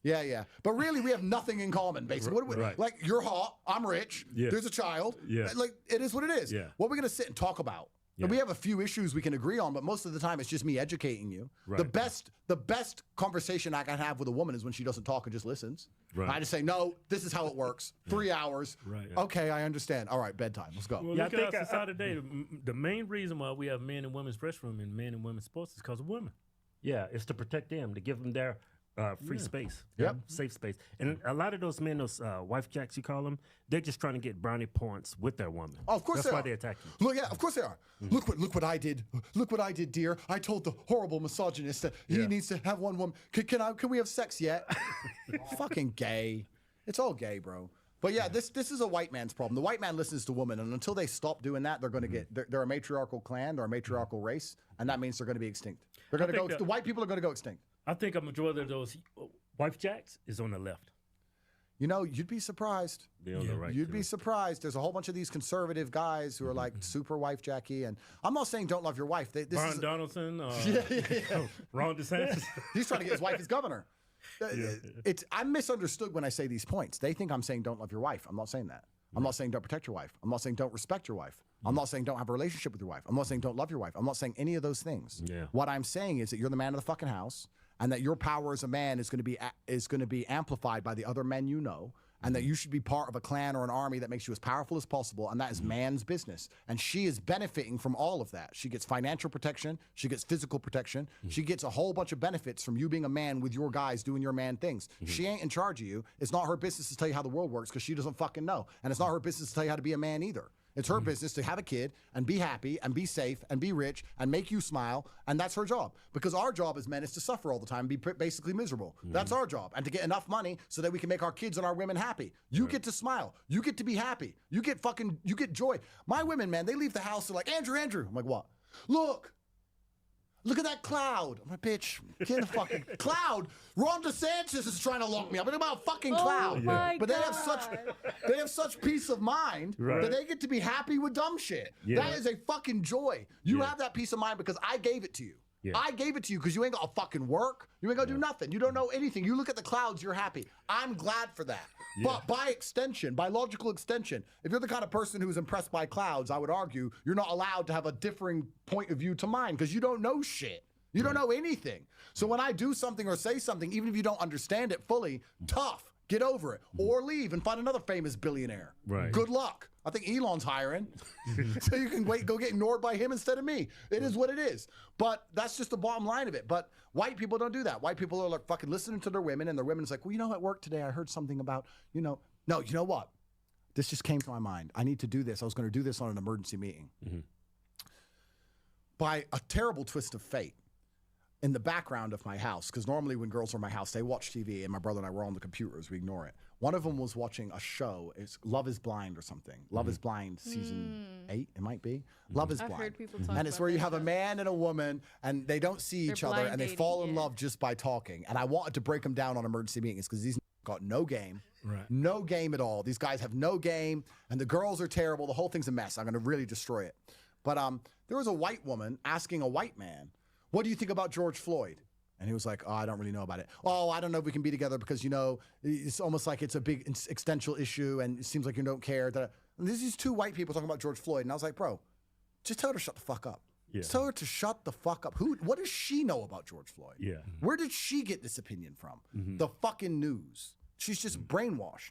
Yeah. But really, we have nothing in common, basically. Like, you're hot. I'm rich. There's a child. Like, it is what it is. What are we going to sit and talk about? We have a few issues we can agree on, but most of the time it's just me educating you. The best conversation I can have with a woman is when she doesn't talk and just listens. I just say, no, this is how it works. 3 hours. Okay, I understand. All right, bedtime. Let's go. Well, look at our society today. The main reason why we have men and women's restroom and men and women's sports is because of women. Yeah, it's to protect them, to give them their free space, safe space. And a lot of those men, those wife jacks, you call them, they're just trying to get brownie points with their woman. Oh, of course That's why they attack you. Look, of course they are. Look what I did. Look what I did, dear. I told the horrible misogynist that he needs to have one woman. Can we have sex yet? Fucking gay. It's all gay, bro. But yeah, this is a white man's problem. The white man listens to women, and until they stop doing that, they're going to get. They're a matriarchal clan. They're a matriarchal race, and that means they're going to be extinct. They're going to go. The white people are going to go extinct. I think a majority of those wife jacks is on the left. You know, you'd be surprised. They're on the right. You'd be surprised. There's a whole bunch of these conservative guys who are like super wife jacky, and I'm not saying don't love your wife. Brian Donaldson, Ron DeSantis. He's trying to get his wife as governor. I'm misunderstood when I say these points. They think I'm saying don't love your wife. I'm not saying that. I'm not saying don't protect your wife. I'm not saying don't respect your wife. I'm not saying don't have a relationship with your wife. I'm not saying don't love your wife. I'm not saying any of those things. What I'm saying is that you're the man of the fucking house, and that your power as a man is going to be amplified by the other men you know, and that you should be part of a clan or an army that makes you as powerful as possible, and that is man's business. And she is benefiting from all of that. She gets financial protection. She gets physical protection. She gets a whole bunch of benefits from you being a man with your guys doing your man things. She ain't in charge of you. It's not her business to tell you how the world works because she doesn't fucking know. And it's not her business to tell you how to be a man either. It's her business to have a kid and be happy and be safe and be rich and make you smile. And that's her job. Because our job as men is to suffer all the time and be basically miserable. That's our job. And to get enough money so that we can make our kids and our women happy. You get to smile. You get to be happy. You get joy. My women, man, they leave the house, they're like, Andrew. I'm like, what? Look, Look at that cloud. I'm like, bitch, get the fucking cloud. Ron DeSantis is trying to lock me up. I'm about a fucking cloud. my But they God. have such peace of mind Right. that they get to be happy with dumb shit. Yeah. That is a fucking joy. You Yeah. have that peace of mind because I gave it to you. Yeah. I gave it to you because you ain't got to fucking work. You ain't got to do nothing. You don't know anything. You look at the clouds, you're happy. I'm glad for that. Yeah. But by extension, by logical extension, if you're the kind of person who's impressed by clouds, I would argue you're not allowed to have a differing point of view to mine because you don't know shit. You don't know anything. So when I do something or say something, even if you don't understand it fully, tough. Get over it. Or leave and find another famous billionaire. Right. Good luck. I think Elon's hiring. So you can go get ignored by him instead of me. It is what it is. But that's just the bottom line of it. But white people don't do that. White people are like fucking listening to their women, and their women's like, well, you know, at work today I heard something about, no, you know what? This just came to my mind. I need to do this. I was going to do this on an emergency meeting. Mm-hmm. By a terrible twist of fate, in the background of my house, because normally when girls are in my house, they watch TV, and my brother and I were on the computers. We ignore it. One of them was watching a show. It's Love is Blind or something. Love is Blind season 8, it might be. Love is I've Blind. heard people talk and it's about where you that have a show. man and a woman, and they don't see each They're other, blind and they dating, fall in yeah. love just by talking. And I wanted to break them down on emergency meetings because these got no game. Right. No game at all. These guys have no game, and the girls are terrible. The whole thing's a mess. I'm going to really destroy it. But there was a white woman asking a white man, what do you think about George Floyd? And he was like, oh, I don't really know about it. Oh, I don't know if we can be together because, it's almost like it's a big existential issue and it seems like you don't care. And there's these two white people talking about George Floyd. And I was like, bro, just tell her to shut the fuck up. Yeah. Just tell her to shut the fuck up. What does she know about George Floyd? Yeah. Where did she get this opinion from? The fucking news. She's just brainwashed.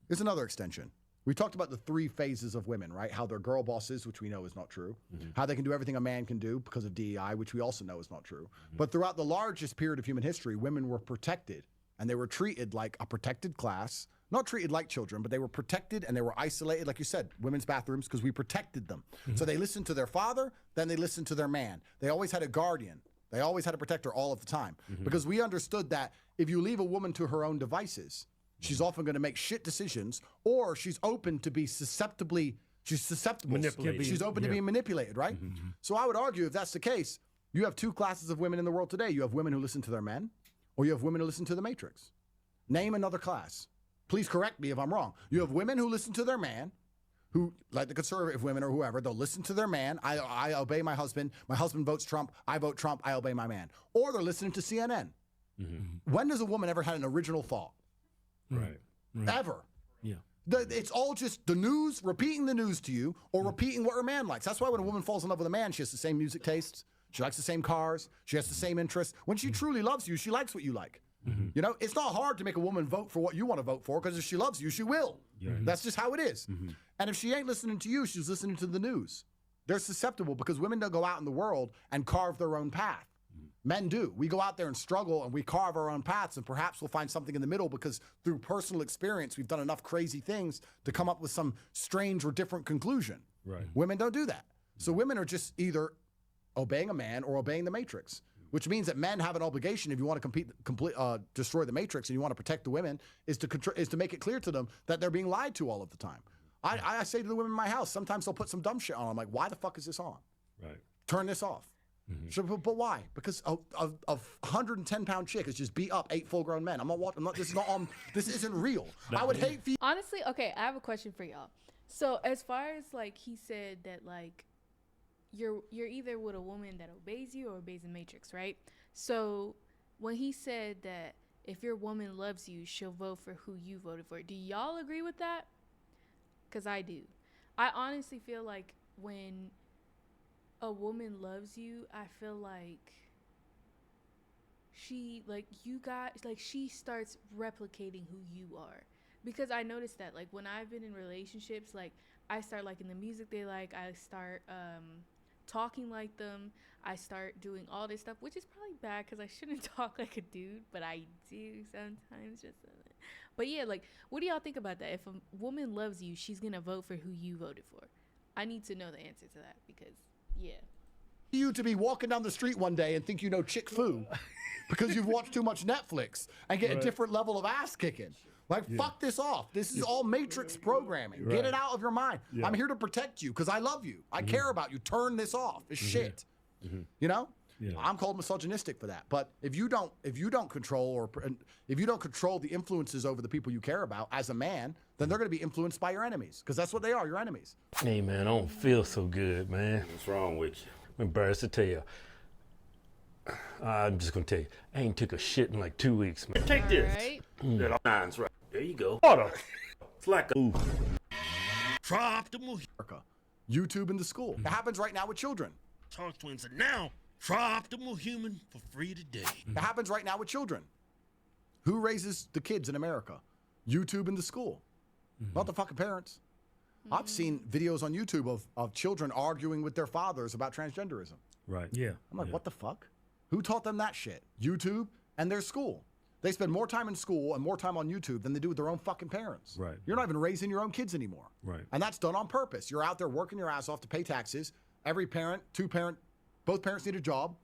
Here's another extension. We talked about the 3 phases of women, right? How they're girl bosses, which we know is not true. How they can do everything a man can do because of DEI, which we also know is not true. But throughout the largest period of human history, women were protected and they were treated like a protected class, not treated like children, but they were protected and they were isolated, like you said, women's bathrooms, because we protected them. So they listened to their father, then they listened to their man. They always had a guardian. They always had a protector all of the time because we understood that if you leave a woman to her own devices, she's often going to make shit decisions, or she's open to be susceptible. Manipulated. She's open to being manipulated, right? So I would argue if that's the case, you have 2 classes of women in the world today. You have women who listen to their men, or you have women who listen to the Matrix. Name another class. Please correct me if I'm wrong. You have women who listen to their man, who, like the conservative women or whoever, they'll listen to their man. I obey my husband. My husband votes Trump. I vote Trump. I obey my man. Or they're listening to CNN. When does a woman ever had an original thought? Right. Ever. Yeah. It's all just the news, repeating the news to you, or repeating what her man likes. That's why when a woman falls in love with a man, she has the same music tastes. She likes the same cars. She has the same interests. When she truly loves you, she likes what you like. It's not hard to make a woman vote for what you want to vote for because if she loves you, she will. That's just how it is. And if she ain't listening to you, she's listening to the news. They're susceptible because women don't go out in the world and carve their own path. Men do. We go out there and struggle and we carve our own paths, and perhaps we'll find something in the middle because through personal experience, we've done enough crazy things to come up with some strange or different conclusion. Right. Women don't do that. So women are just either obeying a man or obeying the Matrix, which means that men have an obligation, if you want to destroy the Matrix and you want to protect the women, is to make it clear to them that they're being lied to all of the time. I say to the women in my house, sometimes they'll put some dumb shit on. I'm like, why the fuck is this on? Right. Turn this off. So, but why? Because a 110-pound chick has just beat up 8 full-grown men. I'm not watching. This is not on. This isn't real. I would hate for you. Honestly, okay, I have a question for y'all. So as far as like he said that like you're either with a woman that obeys you or obeys the Matrix, right? So when he said that if your woman loves you, she'll vote for who you voted for. Do y'all agree with that? Because I do. I honestly feel like when a woman loves you, I feel like she starts replicating who you are. Because I noticed that like when I've been in relationships, like I start liking the music they like, I start talking like them, I start doing all this stuff, which is probably bad because I shouldn't talk like a dude, but I do sometimes. But yeah, like what do y'all think about that? If a woman loves you, she's gonna vote for who you voted for. I need to know the answer to that because yeah. You to be walking down the street one day and think you know chick foo because you've watched too much Netflix and get a different level of ass kicking. Like, fuck this off. This is all Matrix programming. Get it out of your mind. I'm here to protect you because I love you. I care about you. Turn this off. It's shit. You know? Yeah. I'm called misogynistic for that. But if you don't control the influences over the people you care about as a man, then they're going to be influenced by your enemies, because that's what they are, your enemies. Hey, man, I don't feel so good, man. What's wrong with you? I'm embarrassed to tell you. I'm just going to tell you, I ain't took a shit in like 2 weeks, man. Take this. Right? That nines right. There you go. Water. It's like a Optimal America. YouTube in the school. It happens right now with children. Hodgetwins are now optimal human for free today. It happens right now with children. Who raises the kids in America? YouTube in the school. Not the fucking parents. I've seen videos on YouTube of children arguing with their fathers about transgenderism. right. Yeah. I'm like, what the fuck? Who taught them that shit? YouTube and their school. They spend more time in school and more time on YouTube than they do with their own fucking parents. Right. You're not even raising your own kids anymore. Right. And that's done on purpose. You're out there working your ass off to pay taxes. Every parent, both parents need a job.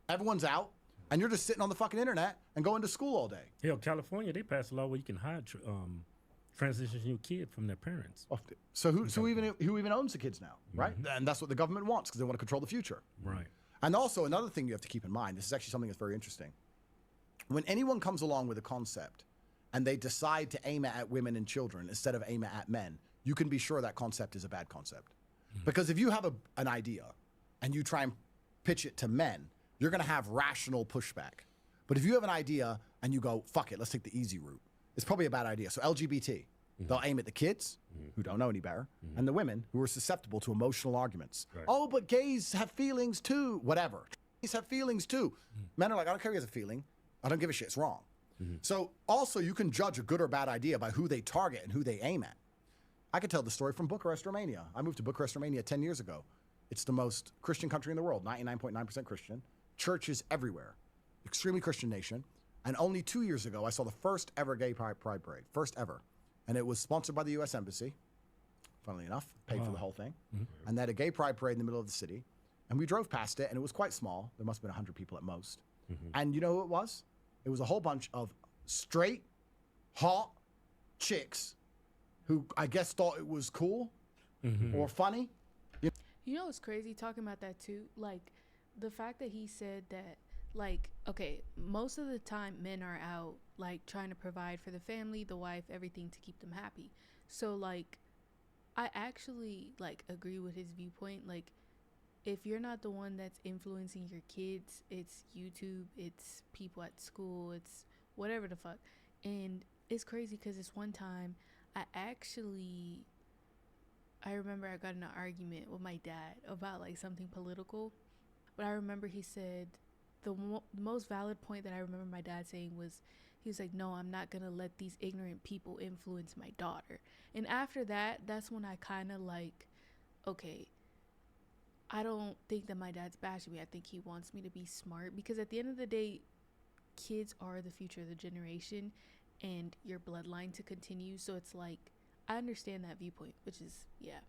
Everyone's out. And you're just sitting on the fucking internet and going to school all day. Hell, California, they passed a law where you can hide transition your kid from their parents. So who even owns the kids now, right? And that's what the government wants, because they want to control the future. Right. And also another thing you have to keep in mind, this is actually something that's very interesting. When anyone comes along with a concept and they decide to aim it at women and children instead of aim it at men, you can be sure that concept is a bad concept. Because if you have an idea and you try and pitch it to men, you're going to have rational pushback. But if you have an idea and you go, fuck it, let's take the easy route, it's probably a bad idea. So LGBT, they'll aim at the kids who don't know any better, and the women who are susceptible to emotional arguments. Right. Oh, but gays have feelings too. Whatever. Gays have feelings too. Men are like, I don't care if he has a feeling. I don't give a shit. It's wrong. So also you can judge a good or bad idea by who they target and who they aim at. I could tell the story from Bucharest, Romania. I moved to Bucharest, Romania 10 years ago. It's the most Christian country in the world, 99.9% Christian. Churches everywhere. Extremely Christian nation. And only 2 years ago, I saw the first ever gay pride parade. First ever. And it was sponsored by the U.S. Embassy, funnily enough, paid for the whole thing. And they had a gay pride parade in the middle of the city. And we drove past it, and it was quite small. There must have been 100 people at most. And you know who it was? It was a whole bunch of straight, hot chicks who I guess thought it was cool or funny. You know what's crazy talking about that too? Like the fact that he said that, like, okay, most of the time men are out like trying to provide for the family, the wife, everything to keep them happy. So like I actually like agree with his viewpoint. Like if you're not the one that's influencing your kids, it's YouTube, it's people at school, it's whatever the fuck. And it's crazy because this one time I remember I got in an argument with my dad about like something political, but I remember he said the most valid point that I remember my dad saying was, he was like, no, I'm not gonna let these ignorant people influence my daughter. And after that, that's when I kind of like, okay, I don't think that my dad's bashing me. I think he wants me to be smart, because at the end of the day, kids are the future of the generation and your bloodline to continue. So it's like, I understand that viewpoint, which is, yeah.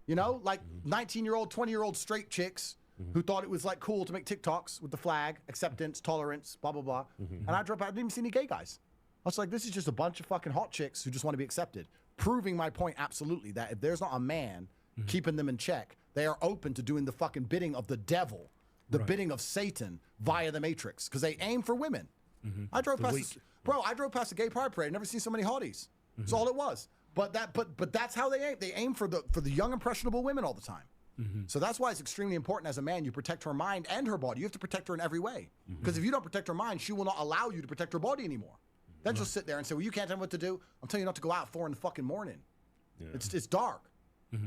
You know, like 19-year-old, 20-year-old straight chicks who thought it was like cool to make TikToks with the flag, acceptance, tolerance, blah, blah, blah. And I didn't even see any gay guys. I was like, this is just a bunch of fucking hot chicks who just want to be accepted. Proving my point absolutely that if there's not a man keeping them in check, they are open to doing the fucking bidding of the devil, the bidding of Satan via the Matrix, because they aim for women. I drove past a gay pride parade. I've never seen so many hotties. That's all it was. But that's how they aim. They aim for the young impressionable women all the time. So that's why it's extremely important as a man you protect her mind and her body. You have to protect her in every way. Because if you don't protect her mind, she will not allow you to protect her body anymore. Then she'll sit there and say, well, you can't tell me what to do. I'm telling you not to go out at 4 in the fucking morning. Yeah. It's dark.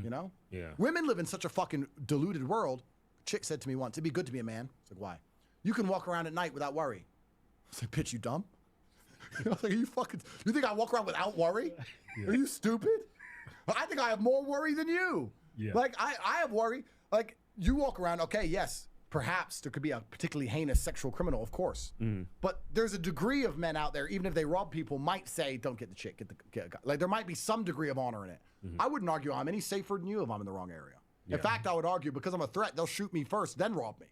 You know? Yeah. Women live in such a fucking deluded world. A chick said to me once, it'd be good to be a man. I was like, why? You can walk around at night without worry. I was like, bitch, you dumb? I was like, you think I walk around without worry? Are you stupid? I think I have more worry than you. Yeah. Like, I have worry. Like, you walk around, okay, yes, perhaps there could be a particularly heinous sexual criminal, of course. But there's a degree of men out there, even if they rob people, might say, don't get the chick, like, there might be some degree of honor in it. I wouldn't argue I'm any safer than you if I'm in the wrong area. In fact, I would argue because I'm a threat, they'll shoot me first, then rob me.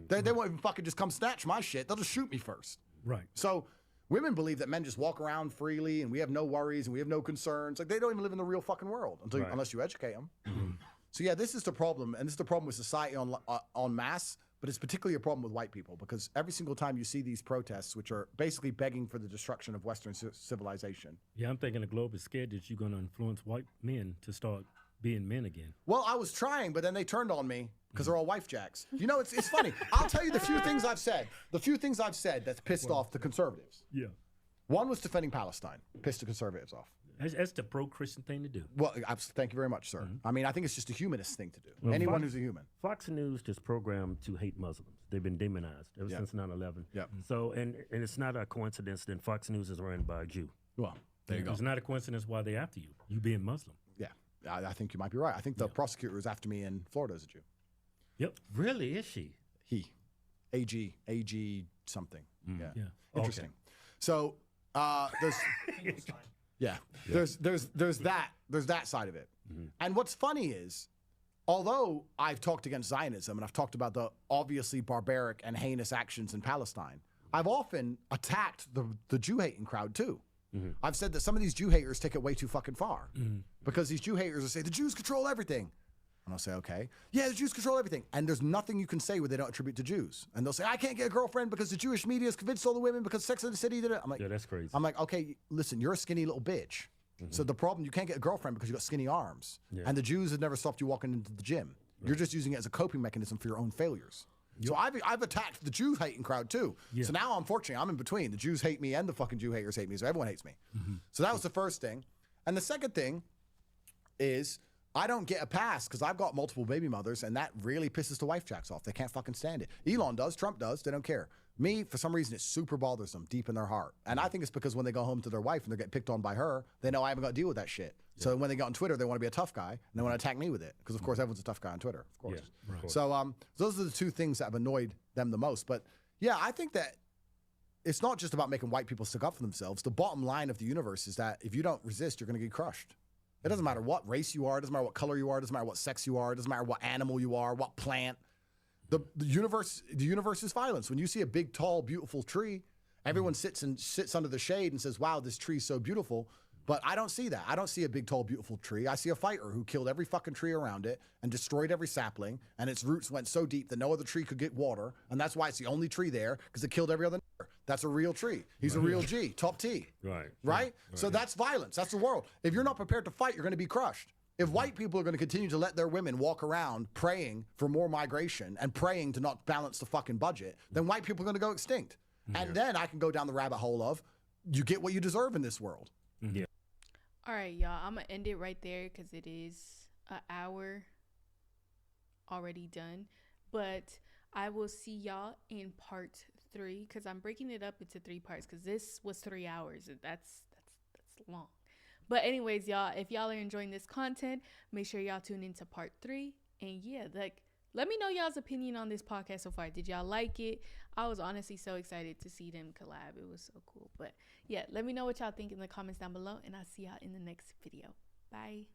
They won't even fucking just come snatch my shit. They'll just shoot me first. Right. So women believe that men just walk around freely and we have no worries and we have no concerns. Like, they don't even live in the real fucking world unless you educate them. So yeah, this is the problem, and this is the problem with society en masse. but it's particularly a problem with white people because every single time you see these protests, which are basically begging for the destruction of Western civilization. Yeah, I'm thinking the globe is scared that you're going to influence white men to start being men again. Well, I was trying, but then they turned on me because they're all wife jacks. You know, it's funny. I'll tell you the few things I've said. The few things I've said that's pissed off the conservatives. Yeah. One was defending Palestine. Pissed the conservatives off. That's the pro-Christian thing to do. Well, thank you very much, sir. I mean, I think it's just a humanist thing to do. Well, Anyone who's a human. Fox News is programmed to hate Muslims. They've been demonized ever since 9/11. Yep. So, and it's not a coincidence that Fox News is run by a Jew. Well, there you go. It's not a coincidence why they're after you. You being Muslim. Yeah, I think you might be right. I think the prosecutor is after me in Florida as a Jew. Yep. Really? Is she? He. AG something. Yeah. Yeah. Interesting. So, there's... Yeah, there's that side of it. And what's funny is, although I've talked against Zionism and I've talked about the obviously barbaric and heinous actions in Palestine, I've often attacked the Jew-hating crowd too. I've said that some of these Jew haters take it way too fucking far because these Jew haters will say the Jews control everything. And I'll say, okay, yeah, the Jews control everything. And there's nothing you can say where they don't attribute to Jews. And they'll say, I can't get a girlfriend because the Jewish media has convinced all the women because Sex and the City did it. I'm like, Yeah, that's crazy. I'm like, okay, listen, you're a skinny little bitch. So the problem, you can't get a girlfriend because you got skinny arms. And the Jews have never stopped you walking into the gym. You're just using it as a coping mechanism for your own failures. So I've attacked the Jew hating crowd too. So now, unfortunately, I'm in between. The Jews hate me and the fucking Jew haters hate me. So everyone hates me. So that was the first thing. And the second thing is, I don't get a pass because I've got multiple baby mothers, and that really pisses the wife jacks off. They can't fucking stand it. Elon does, Trump does, they don't care. Me, for some reason, it super bothers them deep in their heart. And I think it's because when they go home to their wife and they're getting picked on by her, they know I haven't got to deal with that shit. So when they get on Twitter, they want to be a tough guy, and they want to attack me with it. Because, of course, everyone's a tough guy on Twitter, of course. Yeah, right. So those are the two things that have annoyed them the most. But, yeah, I think that it's not just about making white people stick up for themselves. The bottom line of the universe is that if you don't resist, you're going to get crushed. It doesn't matter what race you are. It doesn't matter what color you are. It doesn't matter what sex you are. It doesn't matter what animal you are, what plant. The universe is violence. When you see a big, tall, beautiful tree, everyone sits under the shade and says, wow, this tree's so beautiful. But I don't see that. I don't see a big, tall, beautiful tree. I see a fighter who killed every fucking tree around it and destroyed every sapling. And its roots went so deep that no other tree could get water. And that's why it's the only tree there, because it killed every other nigger. That's a real tree. He's a real G, top T. Right? So that's violence. That's the world. If you're not prepared to fight, you're going to be crushed. If white people are going to continue to let their women walk around praying for more migration and praying to not balance the fucking budget, then white people are going to go extinct. And then I can go down the rabbit hole of, you get what you deserve in this world. Yeah. All right, y'all. I'm going to end it right there because it is an hour already done. But I will see y'all in part 3 because I'm breaking it up into 3 parts because this was 3 hours. That's long. But anyways, y'all, if y'all are enjoying this content, make sure y'all tune into part 3. And yeah, let me know y'all's opinion on this podcast so far. Did y'all like it? I was honestly so excited to see them collab. It was so cool. But yeah, let me know what y'all think in the comments down below, and I'll see y'all in the next video. Bye.